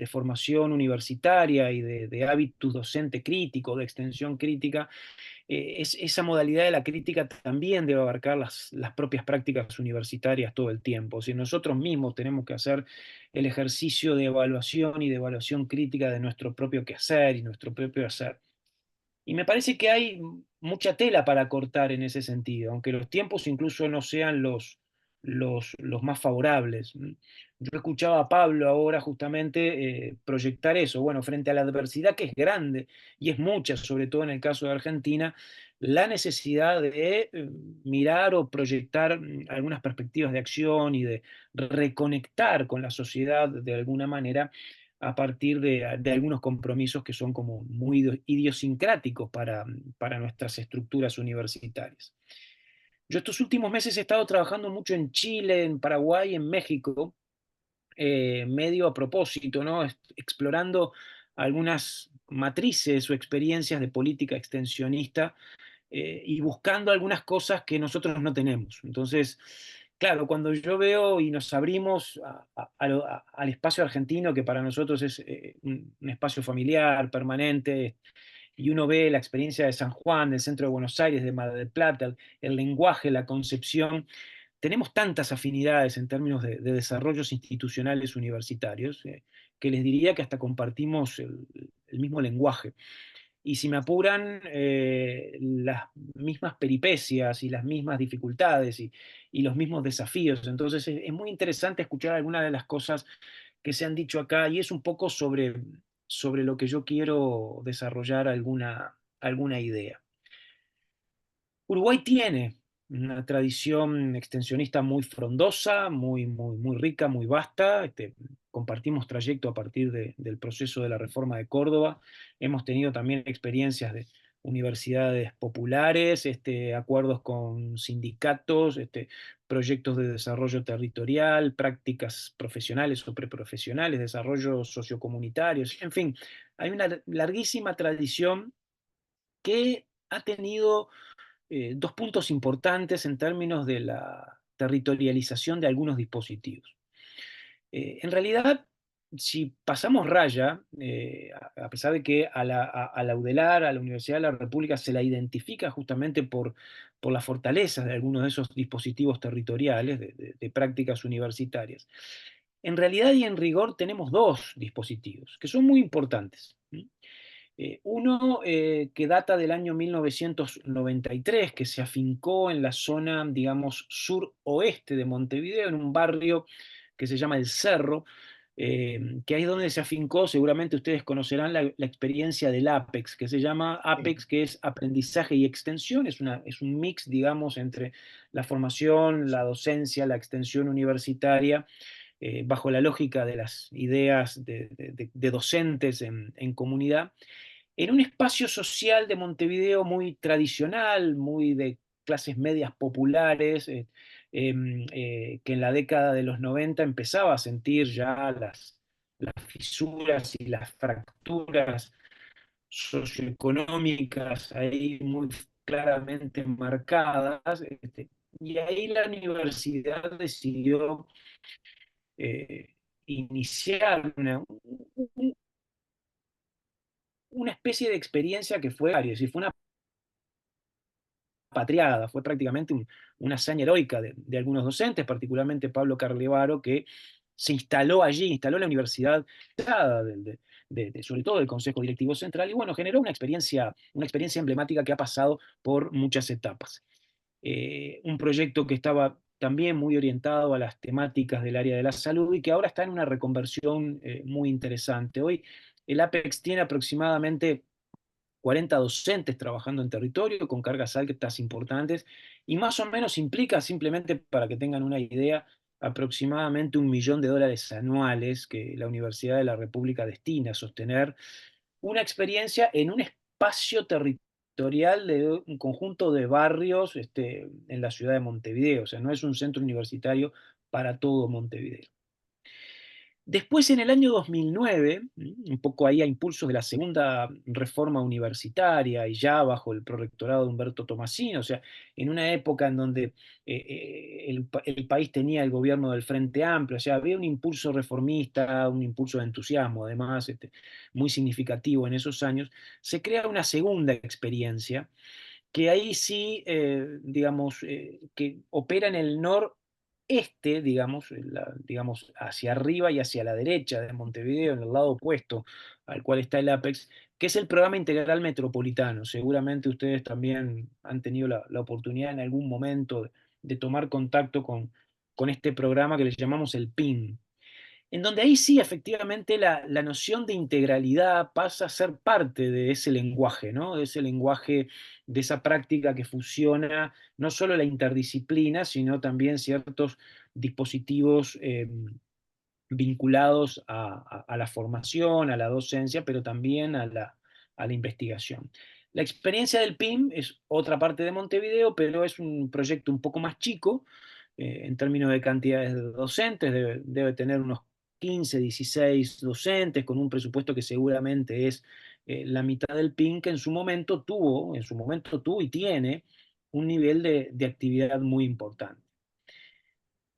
formación universitaria y de hábitus docente crítico, de extensión crítica, esa modalidad de la crítica también debe abarcar las propias prácticas universitarias todo el tiempo. Si nosotros mismos tenemos que hacer el ejercicio de evaluación y de evaluación crítica de nuestro propio quehacer y nuestro propio hacer. Y me parece que hay mucha tela para cortar en ese sentido, aunque los tiempos incluso no sean los más favorables. Yo escuchaba a Pablo ahora justamente proyectar eso. Bueno, frente a la adversidad que es grande y es mucha, sobre todo en el caso de Argentina, la necesidad de mirar o proyectar algunas perspectivas de acción y de reconectar con la sociedad de alguna manera a partir de algunos compromisos que son como muy idiosincráticos para nuestras estructuras universitarias. Yo estos últimos meses he estado trabajando mucho en Chile, en Paraguay, en México, medio a propósito, ¿no? Explorando algunas matrices o experiencias de política extensionista y buscando algunas cosas que nosotros no tenemos. Entonces, claro, cuando yo veo y nos abrimos al espacio argentino, que para nosotros es un espacio familiar, permanente, y uno ve la experiencia de San Juan, del centro de Buenos Aires, de Mar del Plata, el lenguaje, la concepción, tenemos tantas afinidades en términos de desarrollos institucionales universitarios, que les diría que hasta compartimos el mismo lenguaje. Y si me apuran, las mismas peripecias y las mismas dificultades y los mismos desafíos. Entonces es muy interesante escuchar algunas de las cosas que se han dicho acá y es un poco sobre lo que yo quiero desarrollar alguna idea. Uruguay tiene una tradición extensionista muy frondosa, muy rica, muy vasta. Compartimos trayecto a partir del proceso de la reforma de Córdoba. Hemos tenido también experiencias de universidades populares, acuerdos con sindicatos, proyectos de desarrollo territorial, prácticas profesionales o preprofesionales, desarrollos sociocomunitarios, en fin, hay una larguísima tradición que ha tenido dos puntos importantes en términos de la territorialización de algunos dispositivos. En realidad, si pasamos raya, a pesar de que a la UDELAR, a la Universidad de la República, se la identifica justamente por las fortalezas de algunos de esos dispositivos territoriales de prácticas universitarias, en realidad y en rigor tenemos dos dispositivos que son muy importantes. Uno que data del año 1993, que se afincó en la zona, digamos, suroeste de Montevideo, en un barrio que se llama El Cerro, que ahí es donde se afincó, seguramente ustedes conocerán la experiencia del APEX, que se llama APEX, que es aprendizaje y extensión, es un mix, digamos, entre la formación, la docencia, la extensión universitaria, bajo la lógica de las ideas de docentes en comunidad, en un espacio social de Montevideo muy tradicional, muy de clases medias populares, que en la década de los 90 empezaba a sentir ya las fisuras y las fracturas socioeconómicas ahí muy claramente marcadas, y ahí la universidad decidió eh, iniciar una especie de experiencia que fue, es decir, fue una patriada, fue prácticamente una hazaña heroica de algunos docentes, particularmente Pablo Carlevaro, que se instaló allí, instaló la universidad, sobre todo del Consejo Directivo Central, y bueno, generó una experiencia emblemática que ha pasado por muchas etapas. Un proyecto que estaba también muy orientado a las temáticas del área de la salud y que ahora está en una reconversión muy interesante. Hoy el APEX tiene aproximadamente 40 docentes trabajando en territorio con cargas altas importantes y más o menos implica, simplemente para que tengan una idea, aproximadamente $1 millón anuales que la Universidad de la República destina a sostener una experiencia en un espacio territorial de un conjunto de barrios en la ciudad de Montevideo, o sea, no es un centro universitario para todo Montevideo. Después, en el año 2009, un poco ahí a impulsos de la segunda reforma universitaria y ya bajo el prorectorado de Humberto Tomasini, o sea, en una época en donde el país tenía el gobierno del Frente Amplio, o sea, había un impulso reformista, un impulso de entusiasmo, además, muy significativo en esos años, se crea una segunda experiencia que ahí sí, digamos, que opera en el noreste, digamos, digamos, hacia arriba y hacia la derecha de Montevideo, en el lado opuesto al cual está el Apex, que es el programa integral metropolitano. Seguramente ustedes también han tenido la oportunidad en algún momento de tomar contacto con este programa que le llamamos el PIN, en donde ahí sí, efectivamente, la noción de integralidad pasa a ser parte de ese lenguaje, ¿no? De ese lenguaje, de esa práctica que fusiona no solo la interdisciplina, sino también ciertos dispositivos vinculados a la formación, a la docencia, pero también a la investigación. La experiencia del PIM es otra parte de Montevideo, pero es un proyecto un poco más chico, en términos de cantidades de docentes, debe tener unos 15, 16 docentes, con un presupuesto que seguramente es la mitad del PIN, que en su momento tuvo y tiene un nivel de actividad muy importante.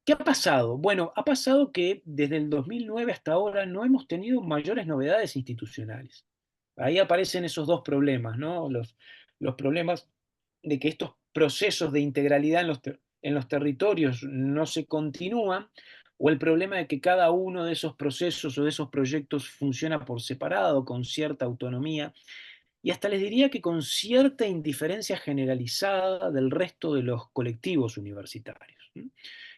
¿Qué ha pasado? Bueno, ha pasado que desde el 2009 hasta ahora no hemos tenido mayores novedades institucionales. Ahí aparecen esos dos problemas, ¿no? Los problemas de que estos procesos de integralidad en los territorios no se continúan, o el problema de que cada uno de esos procesos o de esos proyectos funciona por separado, con cierta autonomía, y hasta les diría que con cierta indiferencia generalizada del resto de los colectivos universitarios.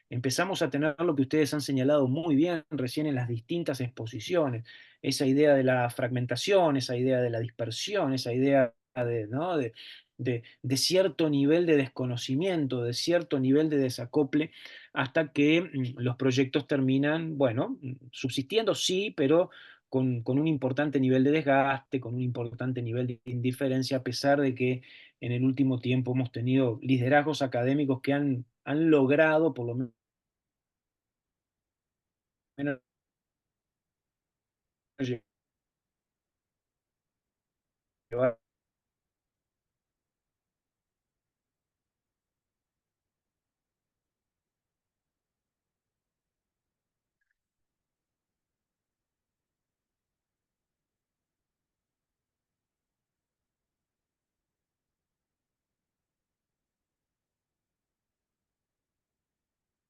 Empezamos a tener lo que ustedes han señalado muy bien recién en las distintas exposiciones, esa idea de la fragmentación, esa idea de la dispersión, esa idea de, ¿no? de cierto nivel de desconocimiento, de cierto nivel de desacople, hasta que los proyectos terminan, bueno, subsistiendo, sí, pero con un importante nivel de desgaste, con un importante nivel de indiferencia, a pesar de que en el último tiempo hemos tenido liderazgos académicos que han logrado, por lo menos, llevar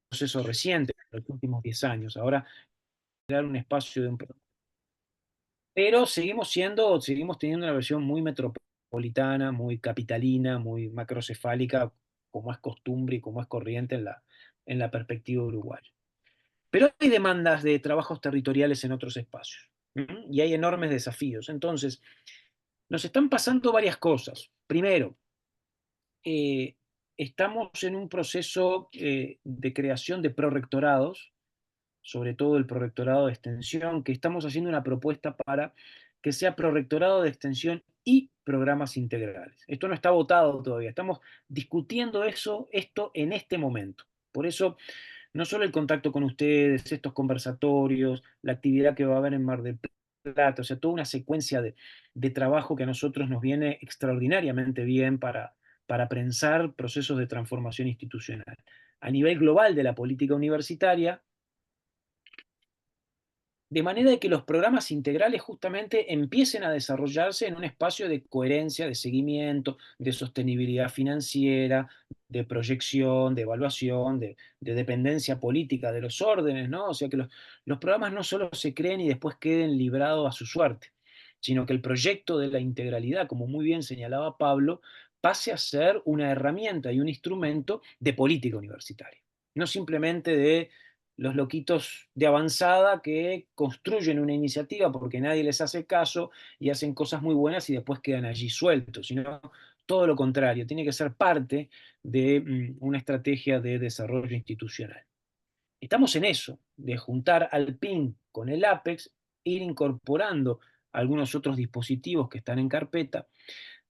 proceso reciente, los últimos 10 años. Ahora, crear un espacio de un... Pero seguimos teniendo una versión muy metropolitana, muy capitalina, muy macrocefálica, como es costumbre y como es corriente en la perspectiva uruguaya. Pero hay demandas de trabajos territoriales en otros espacios, y hay enormes desafíos. Entonces, nos están pasando varias cosas. Primero, estamos en un proceso de creación de prorectorados, sobre todo el prorectorado de extensión, que estamos haciendo una propuesta para que sea prorectorado de extensión y programas integrales. Esto no está votado todavía, estamos discutiendo esto en este momento. Por eso, no solo el contacto con ustedes, estos conversatorios, la actividad que va a haber en Mar del Plata, o sea, toda una secuencia de trabajo que a nosotros nos viene extraordinariamente bien para prensar procesos de transformación institucional. A nivel global de la política universitaria, de manera de que los programas integrales justamente empiecen a desarrollarse en un espacio de coherencia, de seguimiento, de sostenibilidad financiera, de proyección, de evaluación, de dependencia política de los órdenes, ¿no? O sea que los programas no solo se creen y después queden librados a su suerte, sino que el proyecto de la integralidad, como muy bien señalaba Pablo, pase a ser una herramienta y un instrumento de política universitaria, no simplemente de los loquitos de avanzada que construyen una iniciativa porque nadie les hace caso y hacen cosas muy buenas y después quedan allí sueltos, sino todo lo contrario, tiene que ser parte de una estrategia de desarrollo institucional. Estamos en eso, de juntar al PIN con el APEX, ir incorporando algunos otros dispositivos que están en carpeta,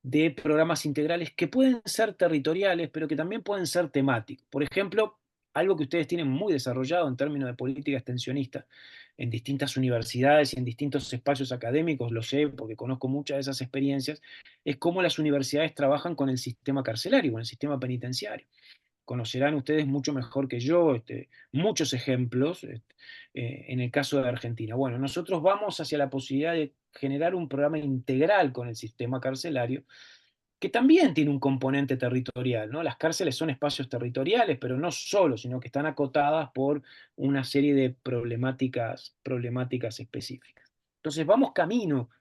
de programas integrales que pueden ser territoriales, pero que también pueden ser temáticos. Por ejemplo, algo que ustedes tienen muy desarrollado en términos de política extensionista en distintas universidades y en distintos espacios académicos, lo sé porque conozco muchas de esas experiencias, es cómo las universidades trabajan con el sistema carcelario, con el sistema penitenciario. Conocerán ustedes mucho mejor que yo muchos ejemplos en el caso de Argentina. Bueno, nosotros vamos hacia la posibilidad de generar un programa integral con el sistema carcelario que también tiene un componente territorial, ¿no? Las cárceles son espacios territoriales, pero no solo, sino que están acotadas por una serie de problemáticas específicas. Entonces vamos camino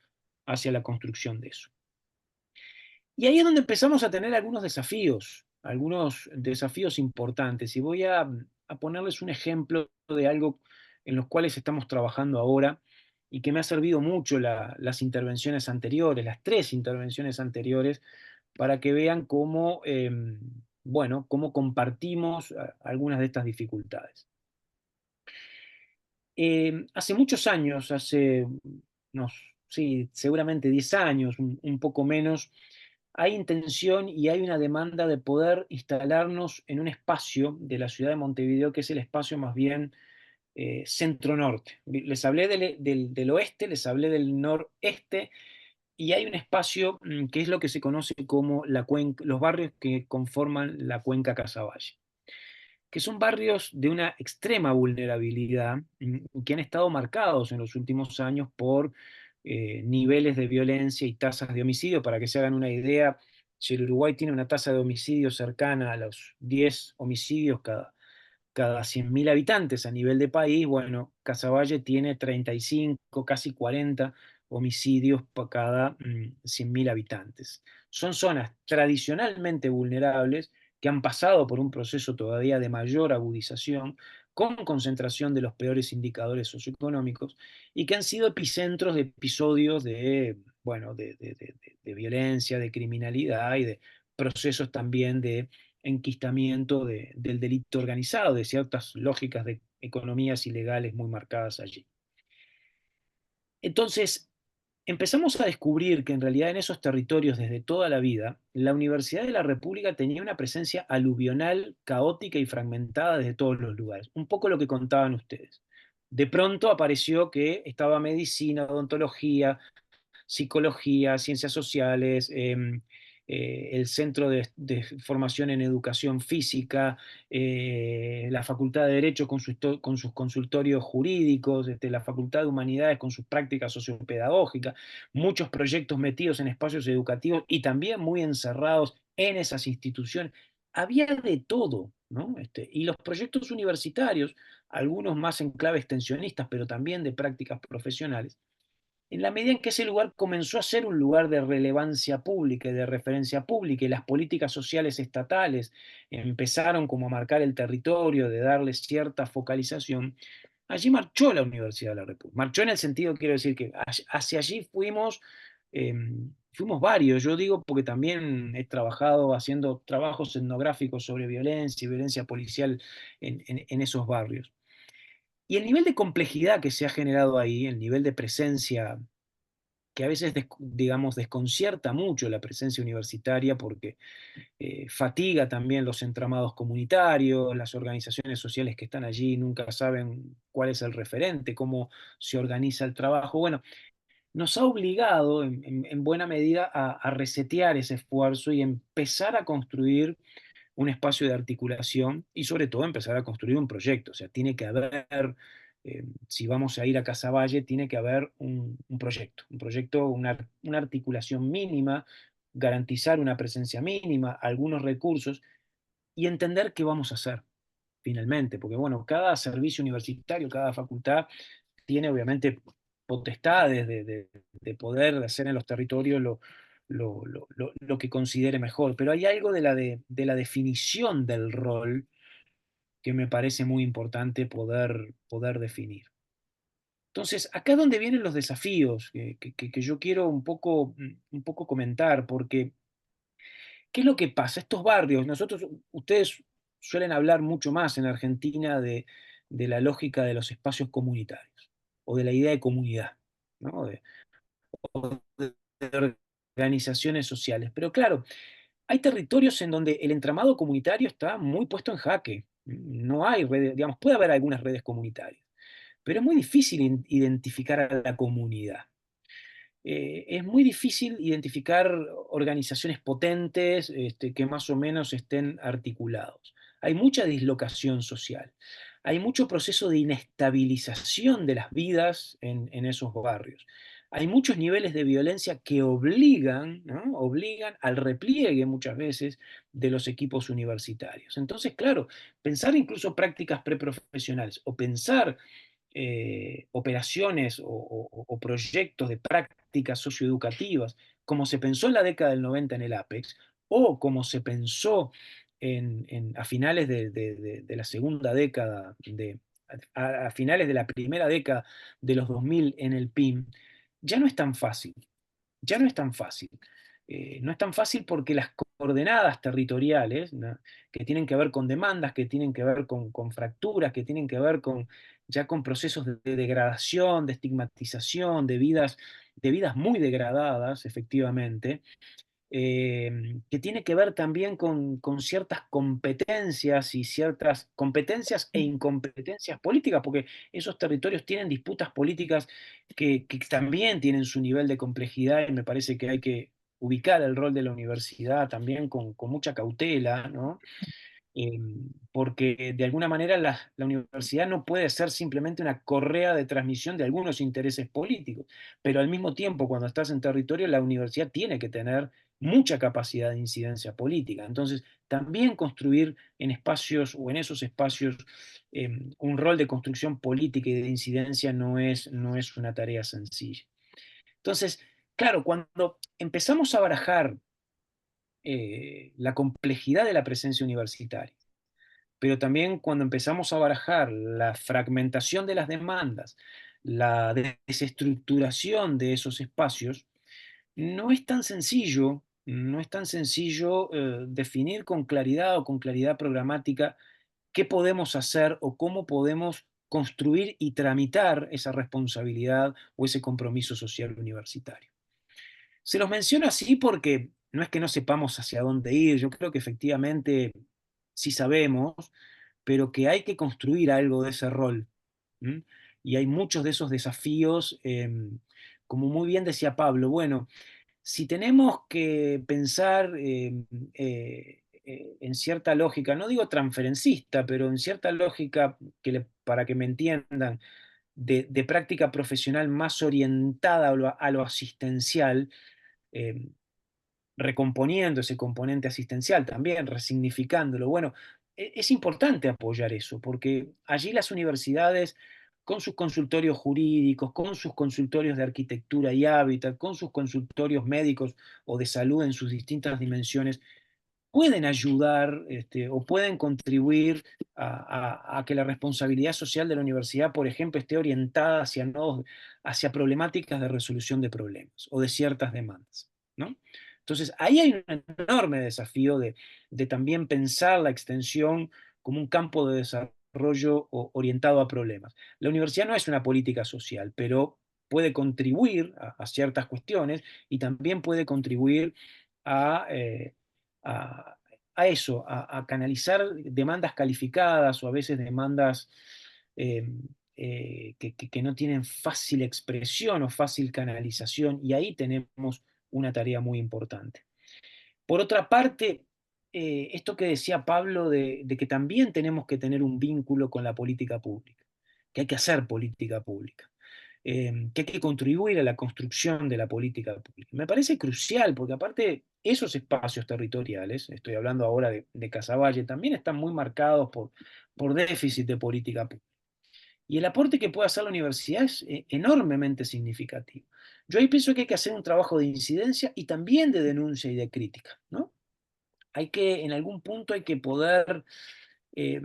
hacia la construcción de eso. Y ahí es donde empezamos a tener algunos desafíos importantes. Y voy a ponerles un ejemplo de algo en los cuales estamos trabajando ahora y que me ha servido mucho las intervenciones anteriores, las 3 intervenciones anteriores, para que vean cómo, bueno, cómo compartimos algunas de estas dificultades. Hace muchos años, hace sí, seguramente 10 años, un poco menos, hay intención y hay una demanda de poder instalarnos en un espacio de la ciudad de Montevideo que es el espacio más bien centro-norte. Les hablé del oeste, les hablé del noreste, y hay un espacio que es lo que se conoce como los barrios que conforman la cuenca Casaballe, que son barrios de una extrema vulnerabilidad, que han estado marcados en los últimos años por niveles de violencia y tasas de homicidio. Para que se hagan una idea, si el Uruguay tiene una tasa de homicidio cercana a los 10 homicidios cada 100.000 habitantes a nivel de país, bueno, Casaballe tiene 35, casi 40 homicidios por cada 100.000 habitantes. Son zonas tradicionalmente vulnerables que han pasado por un proceso todavía de mayor agudización, con concentración de los peores indicadores socioeconómicos, y que han sido epicentros de episodios bueno, de violencia, de criminalidad y de procesos también de enquistamiento del delito organizado, de ciertas lógicas de economías ilegales muy marcadas allí. Entonces, empezamos a descubrir que en realidad en esos territorios desde toda la vida, la Universidad de la República tenía una presencia aluvional, caótica y fragmentada desde todos los lugares. Un poco lo que contaban ustedes. De pronto apareció que estaba medicina, odontología, psicología, ciencias sociales, el Centro de Formación en Educación Física, la Facultad de Derecho con sus consultorios jurídicos, la Facultad de Humanidades con sus prácticas sociopedagógicas, muchos proyectos metidos en espacios educativos y también muy encerrados en esas instituciones. Había de todo, ¿no? Y los proyectos universitarios, algunos más en clave extensionistas, pero también de prácticas profesionales, en la medida en que ese lugar comenzó a ser un lugar de relevancia pública y de referencia pública, y las políticas sociales estatales empezaron como a marcar el territorio, de darle cierta focalización, allí marchó la Universidad de la República. Marchó en el sentido, quiero decir, que hacia allí fuimos varios. Yo digo porque también he trabajado haciendo trabajos etnográficos sobre violencia y violencia policial en esos barrios. Y el nivel de complejidad que se ha generado ahí, el nivel de presencia que a veces, digamos, desconcierta mucho la presencia universitaria porque fatiga también los entramados comunitarios, las organizaciones sociales que están allí nunca saben cuál es el referente, cómo se organiza el trabajo. Bueno, nos ha obligado en buena medida a resetear ese esfuerzo y empezar a construir un espacio de articulación y sobre todo empezar a construir un proyecto. O sea, tiene que haber, si vamos a ir a Casaballe, tiene que haber un proyecto, una articulación mínima, garantizar una presencia mínima, algunos recursos y entender qué vamos a hacer finalmente. Porque bueno, cada servicio universitario, cada facultad tiene obviamente potestades de poder hacer en los territorios lo que considere mejor, pero hay algo de la definición del rol que me parece muy importante poder definir. Entonces, acá es donde vienen los desafíos que yo quiero un poco comentar, porque ¿qué es lo que pasa? Estos barrios, ustedes suelen hablar mucho más en Argentina de la lógica de los espacios comunitarios o de la idea de comunidad, ¿no? o de organizaciones sociales. Pero claro, hay territorios en donde el entramado comunitario está muy puesto en jaque. No hay redes, digamos, puede haber algunas redes comunitarias, pero es muy difícil identificar a la comunidad. Es muy difícil identificar organizaciones potentes que más o menos estén articulados. Hay mucha dislocación social, hay mucho proceso de inestabilización de las vidas en esos barrios. Hay muchos niveles de violencia que obligan, ¿no? Obligan al repliegue muchas veces de los equipos universitarios. Entonces, claro, pensar incluso prácticas preprofesionales o pensar operaciones o proyectos de prácticas socioeducativas, como se pensó en la década del 90 en el APEX, o como se pensó a finales de la segunda década, a finales de la primera década de los 2000 en el PIM, ya no es tan fácil. Ya no es tan fácil. No es tan fácil porque las coordenadas territoriales, ¿no? Que tienen que ver con demandas, que tienen que ver con fracturas, que tienen que ver ya con procesos de degradación, de estigmatización, de vidas muy degradadas, efectivamente, que tiene que ver también con ciertas competencias y ciertas competencias e incompetencias políticas, porque esos territorios tienen disputas políticas que también tienen su nivel de complejidad y me parece que hay que ubicar el rol de la universidad también con mucha cautela, ¿no? Porque de alguna manera la universidad no puede ser simplemente una correa de transmisión de algunos intereses políticos, pero al mismo tiempo, cuando estás en territorio, la universidad tiene que tener mucha capacidad de incidencia política. Entonces, también construir en espacios o en esos espacios un rol de construcción política y de incidencia no es una tarea sencilla. Entonces, claro, cuando empezamos a barajar la complejidad de la presencia universitaria, pero también cuando empezamos a barajar la fragmentación de las demandas, la desestructuración de esos espacios, no es tan sencillo definir con claridad o con claridad programática qué podemos hacer o cómo podemos construir y tramitar esa responsabilidad o ese compromiso social universitario. Se los menciono así porque no es que no sepamos hacia dónde ir, yo creo que efectivamente sí sabemos, pero que hay que construir algo de ese rol. ¿M? Y hay muchos de esos desafíos, como muy bien decía Pablo, bueno, si tenemos que pensar en cierta lógica, no digo transferencista, pero en cierta lógica, para que me entiendan, de práctica profesional más orientada a lo asistencial, eh, recomponiendo ese componente asistencial también, resignificándolo. Bueno, es importante apoyar eso, porque allí las universidades, con sus consultorios jurídicos, con sus consultorios de arquitectura y hábitat, con sus consultorios médicos o de salud en sus distintas dimensiones, pueden ayudar o pueden contribuir a que la responsabilidad social de la universidad, por ejemplo, esté orientada hacia problemáticas de resolución de problemas o de ciertas demandas, ¿no? Entonces, ahí hay un enorme desafío de también pensar la extensión como un campo de desarrollo orientado a problemas. La universidad no es una política social, pero puede contribuir a ciertas cuestiones y también puede contribuir a, a, a eso, a canalizar demandas calificadas o a veces demandas eh, que no tienen fácil expresión o fácil canalización, y ahí tenemos una tarea muy importante. Por otra parte, esto que decía Pablo de que también tenemos que tener un vínculo con la política pública, que hay que hacer política pública, que hay que contribuir a la construcción de la política pública. Me parece crucial, porque aparte esos espacios territoriales, estoy hablando ahora de Casaballe, también están muy marcados por déficit de política pública. Y el aporte que puede hacer la universidad es enormemente significativo. Yo ahí pienso que hay que hacer un trabajo de incidencia y también de denuncia y de crítica, ¿no? En algún punto hay que eh,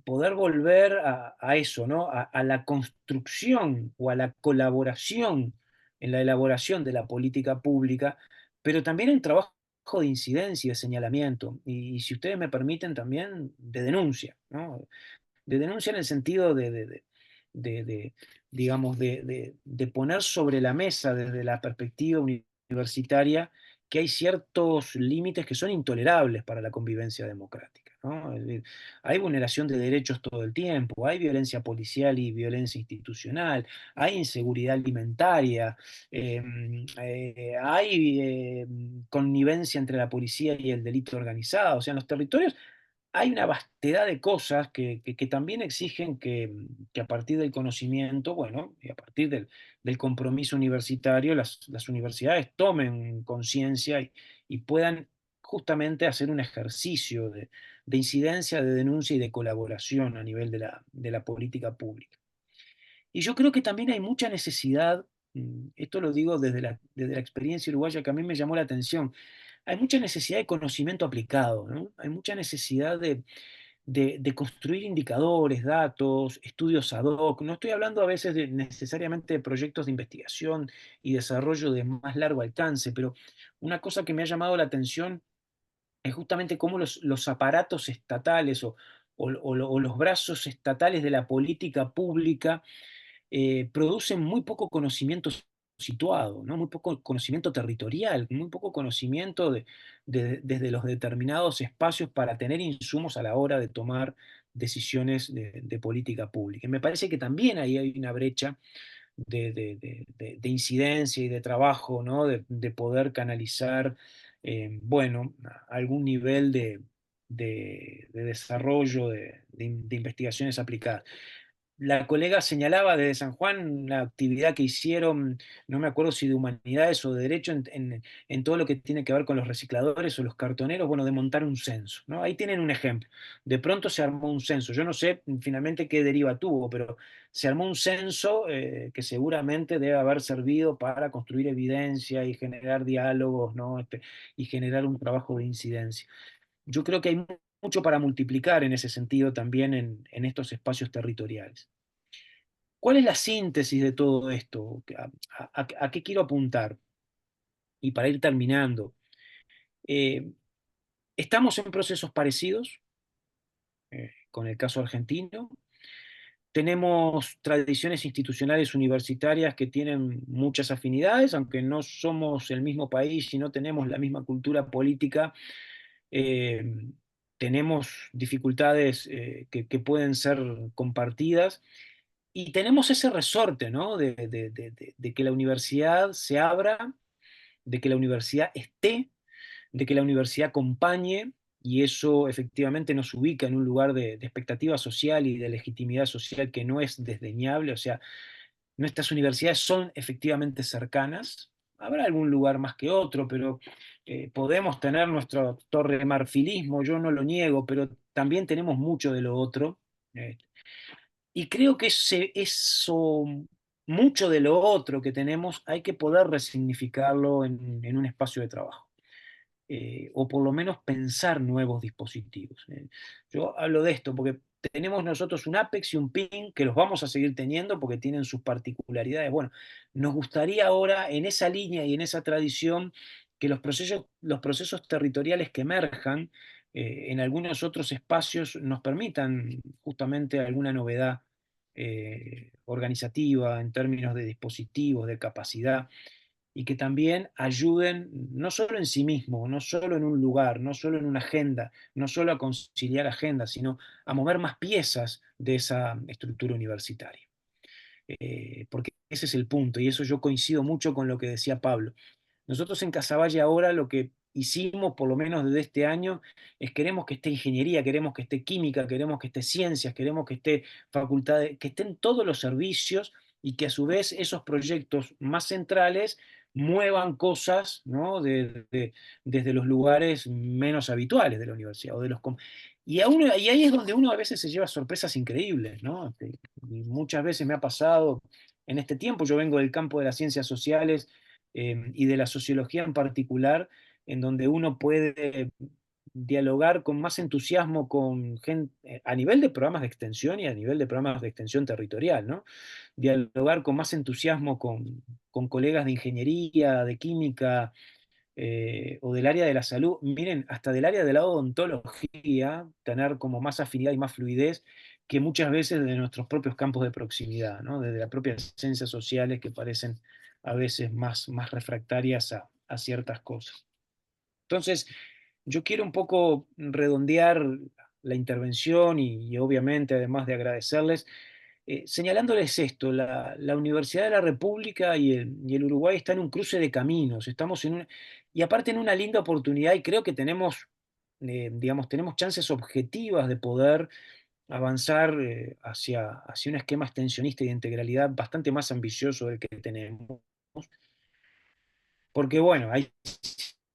poder volver a eso, ¿no? A la construcción o a la colaboración en la elaboración de la política pública, pero también en trabajo de incidencia y de señalamiento, y si ustedes me permiten, también de denuncia, ¿no? De denuncia en el sentido de digamos, de poner sobre la mesa desde la perspectiva universitaria que hay ciertos límites que son intolerables para la convivencia democrática, ¿no? Es decir, hay vulneración de derechos todo el tiempo, hay violencia policial y violencia institucional, hay inseguridad alimentaria, hay connivencia entre la policía y el delito organizado. O sea, en los territorios hay una vastedad de cosas que también exigen que a partir del conocimiento, bueno, y a partir del compromiso universitario, las universidades tomen conciencia y puedan justamente hacer un ejercicio de incidencia, de denuncia y de colaboración a nivel de la política pública. Y yo creo que también hay mucha necesidad, esto lo digo desde la experiencia uruguaya que a mí me llamó la atención, hay mucha necesidad de conocimiento aplicado, ¿no? Hay mucha necesidad de construir indicadores, datos, estudios ad hoc. No estoy hablando a veces necesariamente de proyectos de investigación y desarrollo de más largo alcance, pero una cosa que me ha llamado la atención es justamente cómo los aparatos estatales o los brazos estatales de la política pública producen muy poco conocimiento situado, ¿no? Muy poco conocimiento territorial, muy poco conocimiento desde los determinados espacios para tener insumos a la hora de tomar decisiones de política pública. Y me parece que también ahí hay una brecha de incidencia y de trabajo, ¿no? De poder canalizar, bueno, algún nivel de desarrollo de investigaciones aplicadas. La colega señalaba desde San Juan una actividad que hicieron, no me acuerdo si de humanidades o de derecho, en todo lo que tiene que ver con los recicladores o los cartoneros, bueno, de montar un censo, ¿no? Ahí tienen un ejemplo. De pronto se armó un censo. Yo no sé finalmente qué deriva tuvo, pero se armó un censo que seguramente debe haber servido para construir evidencia y generar diálogos, ¿no? Y generar un trabajo de incidencia. Yo creo que hay mucho para multiplicar en ese sentido también en estos espacios territoriales. ¿Cuál es la síntesis de todo esto? ¿A qué quiero apuntar? Y para ir terminando, eh, estamos en procesos parecidos, con el caso argentino. Tenemos tradiciones institucionales universitarias que tienen muchas afinidades, aunque no somos el mismo país y no tenemos la misma cultura política. eh, Tenemos dificultades que pueden ser compartidas. Y tenemos ese resorte, ¿no? De que la universidad se abra, de que la universidad esté, de que la universidad acompañe, y eso efectivamente nos ubica en un lugar de expectativa social y de legitimidad social que no es desdeñable. O sea, nuestras universidades son efectivamente cercanas. Habrá algún lugar más que otro, pero podemos tener nuestro torre marfilismo, yo no lo niego, pero también tenemos mucho de lo otro. eh, y creo que eso, mucho de lo otro que tenemos, hay que poder resignificarlo en un espacio de trabajo. O por lo menos pensar nuevos dispositivos. Yo hablo de esto porque tenemos nosotros un Apex y un PIN que los vamos a seguir teniendo porque tienen sus particularidades. Bueno, nos gustaría ahora en esa línea y en esa tradición que los procesos territoriales que emerjan en algunos otros espacios nos permitan justamente alguna novedad organizativa en términos de dispositivos, de capacidad, y que también ayuden no solo en sí mismo, no solo en un lugar, no solo en una agenda, no solo a conciliar agendas, sino a mover más piezas de esa estructura universitaria. Porque ese es el punto, y eso yo coincido mucho con lo que decía Pablo. Nosotros en Casaballe ahora lo que hicimos, por lo menos desde este año, es queremos que esté ingeniería, queremos que esté química, queremos que esté ciencias, queremos que esté facultades, que estén todos los servicios y que a su vez esos proyectos más centrales muevan cosas, ¿no? Desde los lugares menos habituales de la universidad. Y ahí es donde uno a veces se lleva sorpresas increíbles, ¿no? Y muchas veces me ha pasado en este tiempo, yo vengo del campo de las ciencias sociales y de la sociología en particular, en donde uno puede dialogar con más entusiasmo con gente a nivel de programas de extensión y a nivel de programas de extensión territorial, ¿no? Dialogar con más entusiasmo con colegas de ingeniería, de química, o del área de la salud, miren, hasta del área de la odontología, tener como más afinidad y más fluidez que muchas veces de nuestros propios campos de proximidad, ¿no? Desde las propias ciencias sociales que parecen a veces más refractarias a ciertas cosas. Entonces, yo quiero un poco redondear la intervención y obviamente, además de agradecerles, señalándoles esto: la Universidad de la República y el Uruguay están en un cruce de caminos, estamos y aparte en una linda oportunidad, y creo que tenemos, digamos, tenemos chances objetivas de poder avanzar hacia un esquema extensionista y de integralidad bastante más ambicioso del que tenemos. Porque bueno, hay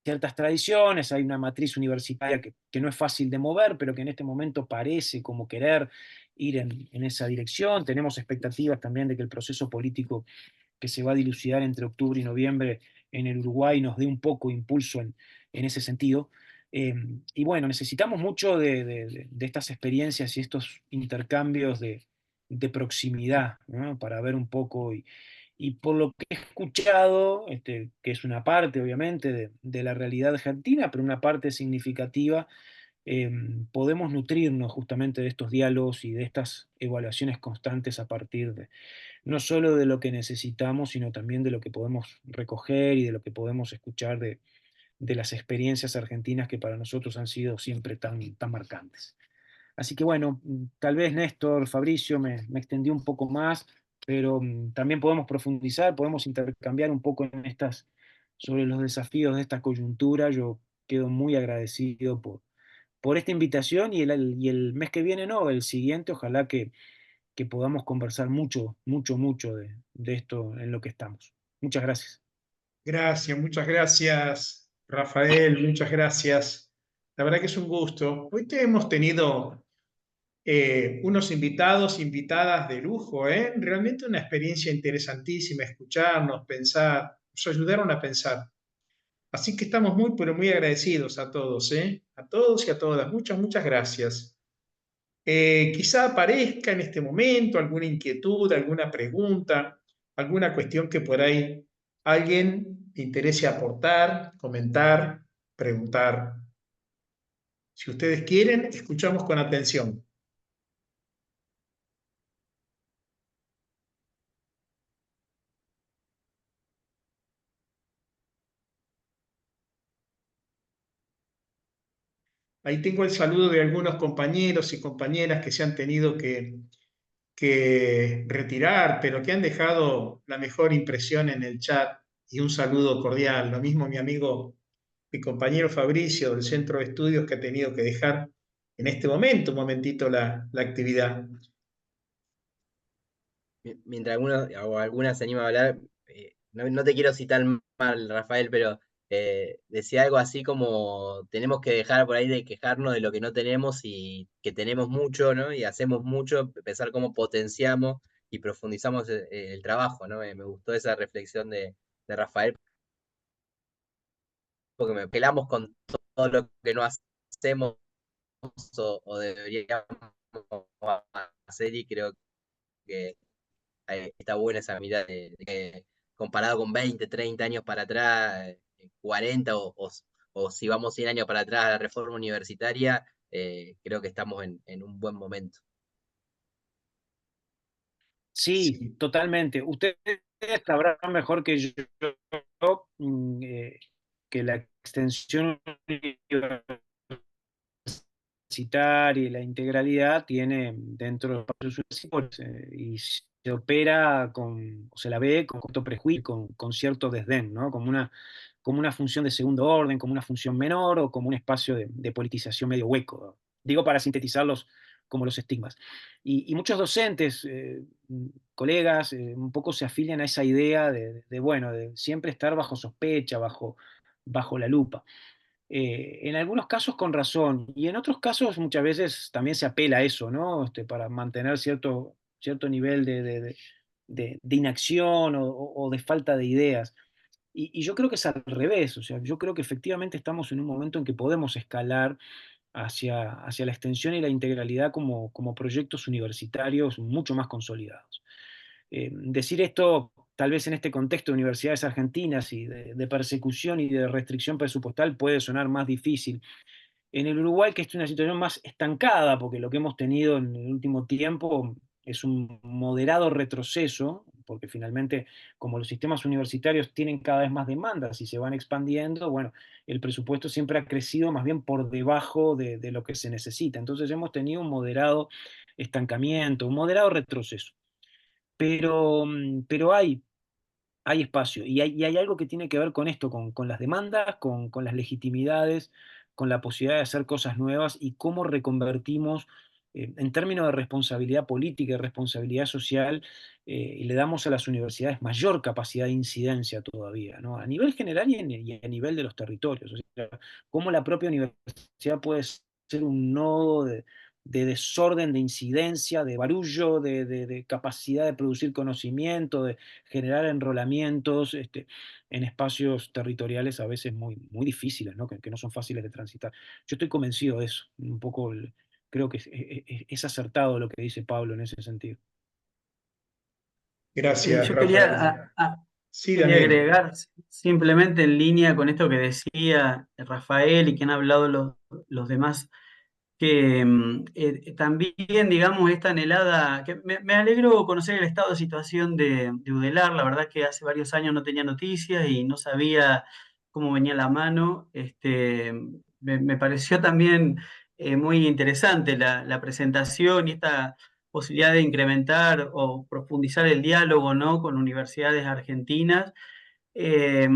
ciertas tradiciones, hay una matriz universitaria que no es fácil de mover, pero que en este momento parece como querer ir en esa dirección. Tenemos expectativas también de que el proceso político que se va a dilucidar entre octubre y noviembre en el Uruguay nos dé un poco impulso en ese sentido. Y bueno, necesitamos mucho de estas experiencias y estos intercambios de proximidad, ¿no? Para ver un poco y por lo que he escuchado, que es una parte obviamente de la realidad argentina, pero una parte significativa, podemos nutrirnos justamente de estos diálogos y de estas evaluaciones constantes a partir de no solo de lo que necesitamos, sino también de lo que podemos recoger y de lo que podemos escuchar de las experiencias argentinas que para nosotros han sido siempre tan marcantes. Así que bueno, tal vez Néstor, Fabricio, me extendí un poco más, pero también podemos profundizar, podemos intercambiar un poco sobre los desafíos de esta coyuntura. Yo quedo muy agradecido por esta invitación y el mes que viene, no, el siguiente, ojalá que podamos conversar mucho de esto en lo que estamos. Muchas gracias. Gracias, muchas gracias, Rafael, muchas gracias. La verdad que es un gusto. Hoy te hemos tenido unos invitados, invitadas de lujo, ¿eh? Realmente una experiencia interesantísima, escucharnos, pensar, nos ayudaron a pensar. Así que estamos muy, pero muy agradecidos a todos, ¿eh? A todos y a todas. Muchas gracias. Quizá aparezca en este momento alguna inquietud, alguna pregunta, alguna cuestión que por ahí alguien le interese aportar, comentar, preguntar. Si ustedes quieren, escuchamos con atención. Ahí tengo el saludo de algunos compañeros y compañeras que se han tenido que retirar, pero que han dejado la mejor impresión en el chat y un saludo cordial. Lo mismo mi amigo, mi compañero Fabricio del Centro de Estudios, que ha tenido que dejar en este momento, un momentito, la actividad. Mientras alguno o alguna se anima a hablar, no te quiero citar mal, Rafael, pero decía algo así como tenemos que dejar por ahí de quejarnos de lo que no tenemos y que tenemos mucho, ¿no? Y hacemos mucho, pensar cómo potenciamos y profundizamos el trabajo, ¿no? Me gustó esa reflexión de Rafael, porque me pelamos con todo lo que no hacemos o deberíamos hacer, y creo que está buena esa mirada de que comparado con 20, 30 años para atrás, 40 o si vamos 100 años para atrás a la reforma universitaria, creo que estamos en un buen momento. Sí, totalmente. Ustedes sabrán mejor que yo que la extensión universitaria y la integralidad tiene dentro de los espacios universitarios y se opera o se la ve con cierto prejuicio, con cierto desdén, ¿no? Como una función de segundo orden, como una función menor o como un espacio de politización medio hueco. Digo para sintetizarlos como los estigmas. Y muchos docentes, colegas, un poco se afilian a esa idea bueno, de siempre estar bajo sospecha, bajo la lupa. En algunos casos con razón, y en otros casos muchas veces también se apela a eso, ¿no? Para mantener cierto nivel de inacción o de falta de ideas. Y yo creo que es al revés, o sea, yo creo que efectivamente estamos en un momento en que podemos escalar hacia la extensión y la integralidad como proyectos universitarios mucho más consolidados. Decir esto, tal vez en este contexto de universidades argentinas y de persecución y de restricción presupuestal, puede sonar más difícil, En el Uruguay, que es una situación más estancada, porque lo que hemos tenido en el último tiempo es un moderado retroceso, porque finalmente, como los sistemas universitarios tienen cada vez más demandas y se van expandiendo, bueno, el presupuesto siempre ha crecido más bien por debajo de lo que se necesita. Entonces hemos tenido un moderado estancamiento, un moderado retroceso. Pero hay espacio y hay algo que tiene que ver con esto, con las demandas, con las legitimidades, con la posibilidad de hacer cosas nuevas y cómo reconvertimos en términos de responsabilidad política y responsabilidad social, y le damos a las universidades mayor capacidad de incidencia todavía, ¿no? A nivel general y a nivel de los territorios. O sea, cómo la propia universidad puede ser un nodo de desorden, de incidencia, de barullo, de capacidad de producir conocimiento, de generar enrolamientos en espacios territoriales a veces muy difíciles, ¿no? Que no son fáciles de transitar. Yo estoy convencido de eso, un poco creo que es acertado lo que dice Pablo en ese sentido. Gracias, Yo Rafael. Sí, quería Daniel. agregar simplemente en línea con esto que decía Rafael y que han hablado los demás, que también, digamos, esta anhelada, que me alegro conocer el estado de situación de UDELAR. La verdad que hace varios años no tenía noticias y no sabía cómo venía la mano. Me pareció también muy interesante la presentación y esta posibilidad de incrementar o profundizar el diálogo, ¿no?, con universidades argentinas. Eh,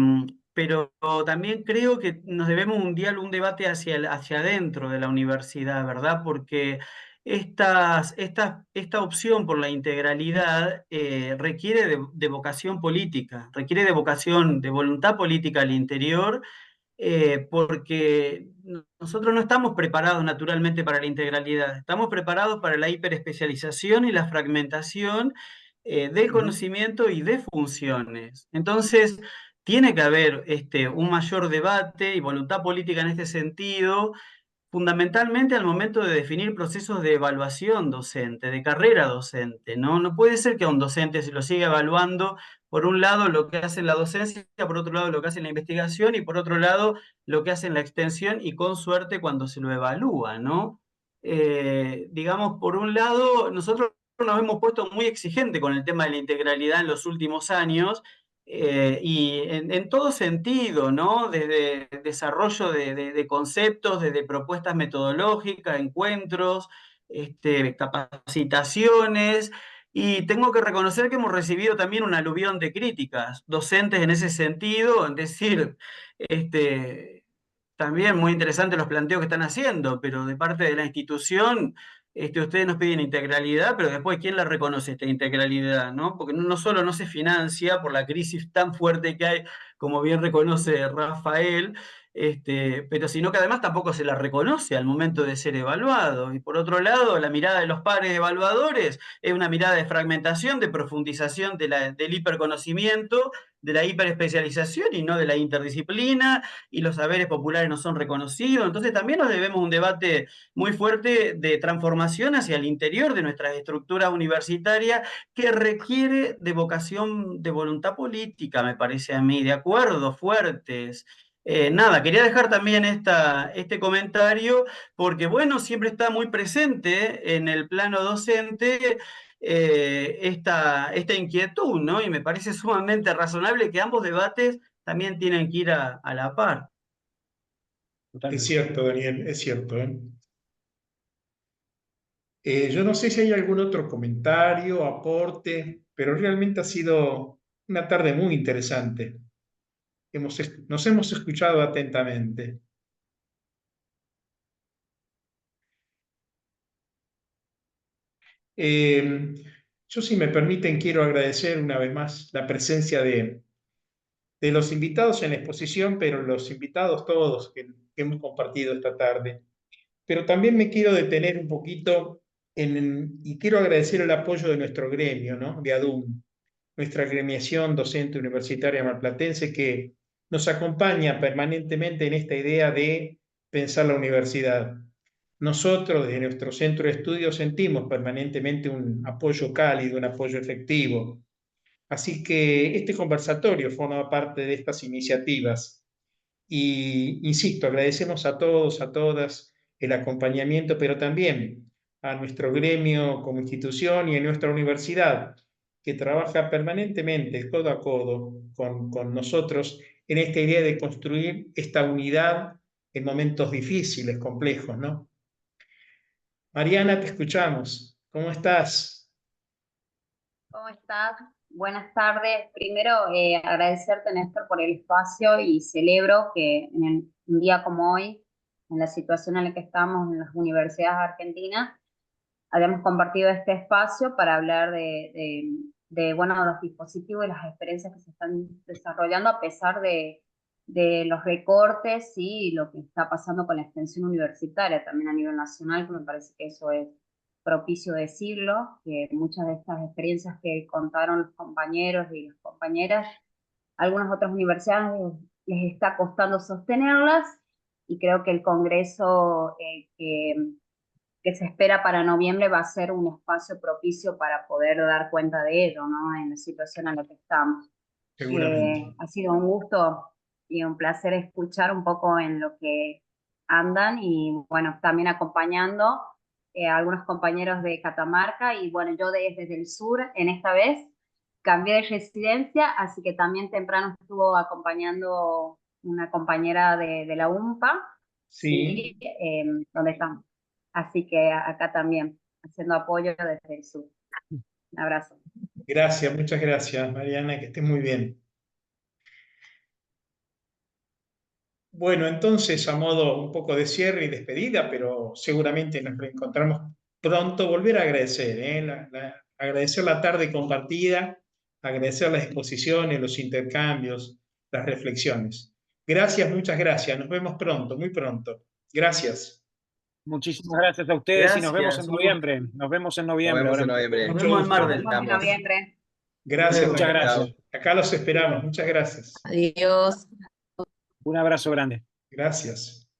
pero también creo que nos debemos un debate hacia adentro de la universidad, ¿verdad? Porque esta opción por la integralidad requiere de vocación política, requiere de vocación, de voluntad política al interior, porque nosotros no estamos preparados naturalmente para la integralidad, estamos preparados para la hiperespecialización y la fragmentación del conocimiento y de funciones. Entonces, tiene que haber un mayor debate y voluntad política en este sentido, fundamentalmente al momento de definir procesos de evaluación docente, de carrera docente, ¿no? No puede ser que a un docente se lo siga evaluando, por un lado, lo que hace en la docencia, por otro lado, lo que hace en la investigación y por otro lado, lo que hace en la extensión y con suerte cuando se lo evalúa, ¿no? Digamos, por un lado, nosotros nos hemos puesto muy exigente con el tema de la integralidad en los últimos años, y en todo sentido, ¿no? Desde desarrollo de conceptos, desde propuestas metodológicas, encuentros, capacitaciones, y tengo que reconocer que hemos recibido también un aluvión de críticas docentes en ese sentido, es decir, también muy interesantes los planteos que están haciendo, pero de parte de la institución, ustedes nos piden integralidad, pero después, ¿quién la reconoce esta integralidad, no? Porque no solo no se financia por la crisis tan fuerte que hay, como bien reconoce Rafael, pero sino que además tampoco se la reconoce al momento de ser evaluado. Y por otro lado, la mirada de los pares evaluadores es una mirada de fragmentación, de profundización del hiperconocimiento, de la hiperespecialización y no de la interdisciplina, y los saberes populares no son reconocidos. Entonces también nos debemos un debate muy fuerte de transformación hacia el interior de nuestras estructuras universitarias, que requiere de vocación, de voluntad política, me parece a mí, de acuerdos fuertes. Nada, quería dejar también este comentario porque, bueno, siempre está muy presente en el plano docente esta inquietud, ¿no? Y me parece sumamente razonable que ambos debates también tienen que ir a la par. Es Totalmente. cierto, Daniel, es cierto, ¿eh? Yo no sé si hay algún otro comentario, aporte, pero realmente ha sido una tarde muy interesante. Nos hemos escuchado atentamente. Yo, si me permiten, quiero agradecer una vez más la presencia de los invitados en la exposición, pero los invitados todos que hemos compartido esta tarde. Pero también me quiero detener un poquito y quiero agradecer el apoyo de nuestro gremio, ¿no? De ADUM, nuestra agremiación docente universitaria marplatense, que nos acompaña permanentemente en esta idea de pensar la universidad. Nosotros, desde nuestro centro de estudios, sentimos permanentemente un apoyo cálido, un apoyo efectivo. Así que este conversatorio forma parte de estas iniciativas. Y insisto, agradecemos a todos, a todas el acompañamiento, pero también a nuestro gremio como institución y a nuestra universidad, que trabaja permanentemente, codo a codo, con nosotros en esta idea de construir esta unidad en momentos difíciles, complejos, ¿no? Mariana, te escuchamos. ¿Cómo estás? ¿Cómo estás? Buenas tardes. Primero, agradecerte, Néstor, por el espacio y celebro que un día como hoy, en la situación en la que estamos en las universidades argentinas, hayamos compartido este espacio para hablar bueno, los dispositivos y las experiencias que se están desarrollando a pesar de los recortes y lo que está pasando con la extensión universitaria también a nivel nacional, que me parece que eso es propicio decirlo, que muchas de estas experiencias que contaron los compañeros y las compañeras, algunas otras universidades les está costando sostenerlas, y creo que el Congreso que se espera para noviembre va a ser un espacio propicio para poder dar cuenta de ello, ¿no? En la situación en la que estamos. Seguramente. Ha sido un gusto y un placer escuchar un poco en lo que andan, y bueno, también acompañando a algunos compañeros de Catamarca, y bueno, yo desde el sur en esta vez cambié de residencia, así que también temprano estuvo acompañando una compañera de la UMPA, Sí. ¿sí? Donde estamos. Así que acá también, haciendo apoyo desde el sur. Un abrazo. Gracias, muchas gracias, Mariana, que estés muy bien. Bueno, entonces, a modo un poco de cierre y despedida, pero seguramente nos reencontramos pronto, volver a agradecer, agradecer la tarde compartida, agradecer las exposiciones, los intercambios, las reflexiones. Gracias, muchas gracias. Nos vemos pronto, muy pronto. Gracias. Muchísimas gracias a ustedes y nos vemos en Gracias. noviembre. Nos vemos en Nos noviembre. vemos Ahora en noviembre. Nos Mucho vemos en gusto. Mar Nos del vemos en Estamos. noviembre. Gracias, Luego. Muchas Mariana. gracias. Acá los esperamos. Muchas gracias. Adiós. Un abrazo grande. Gracias.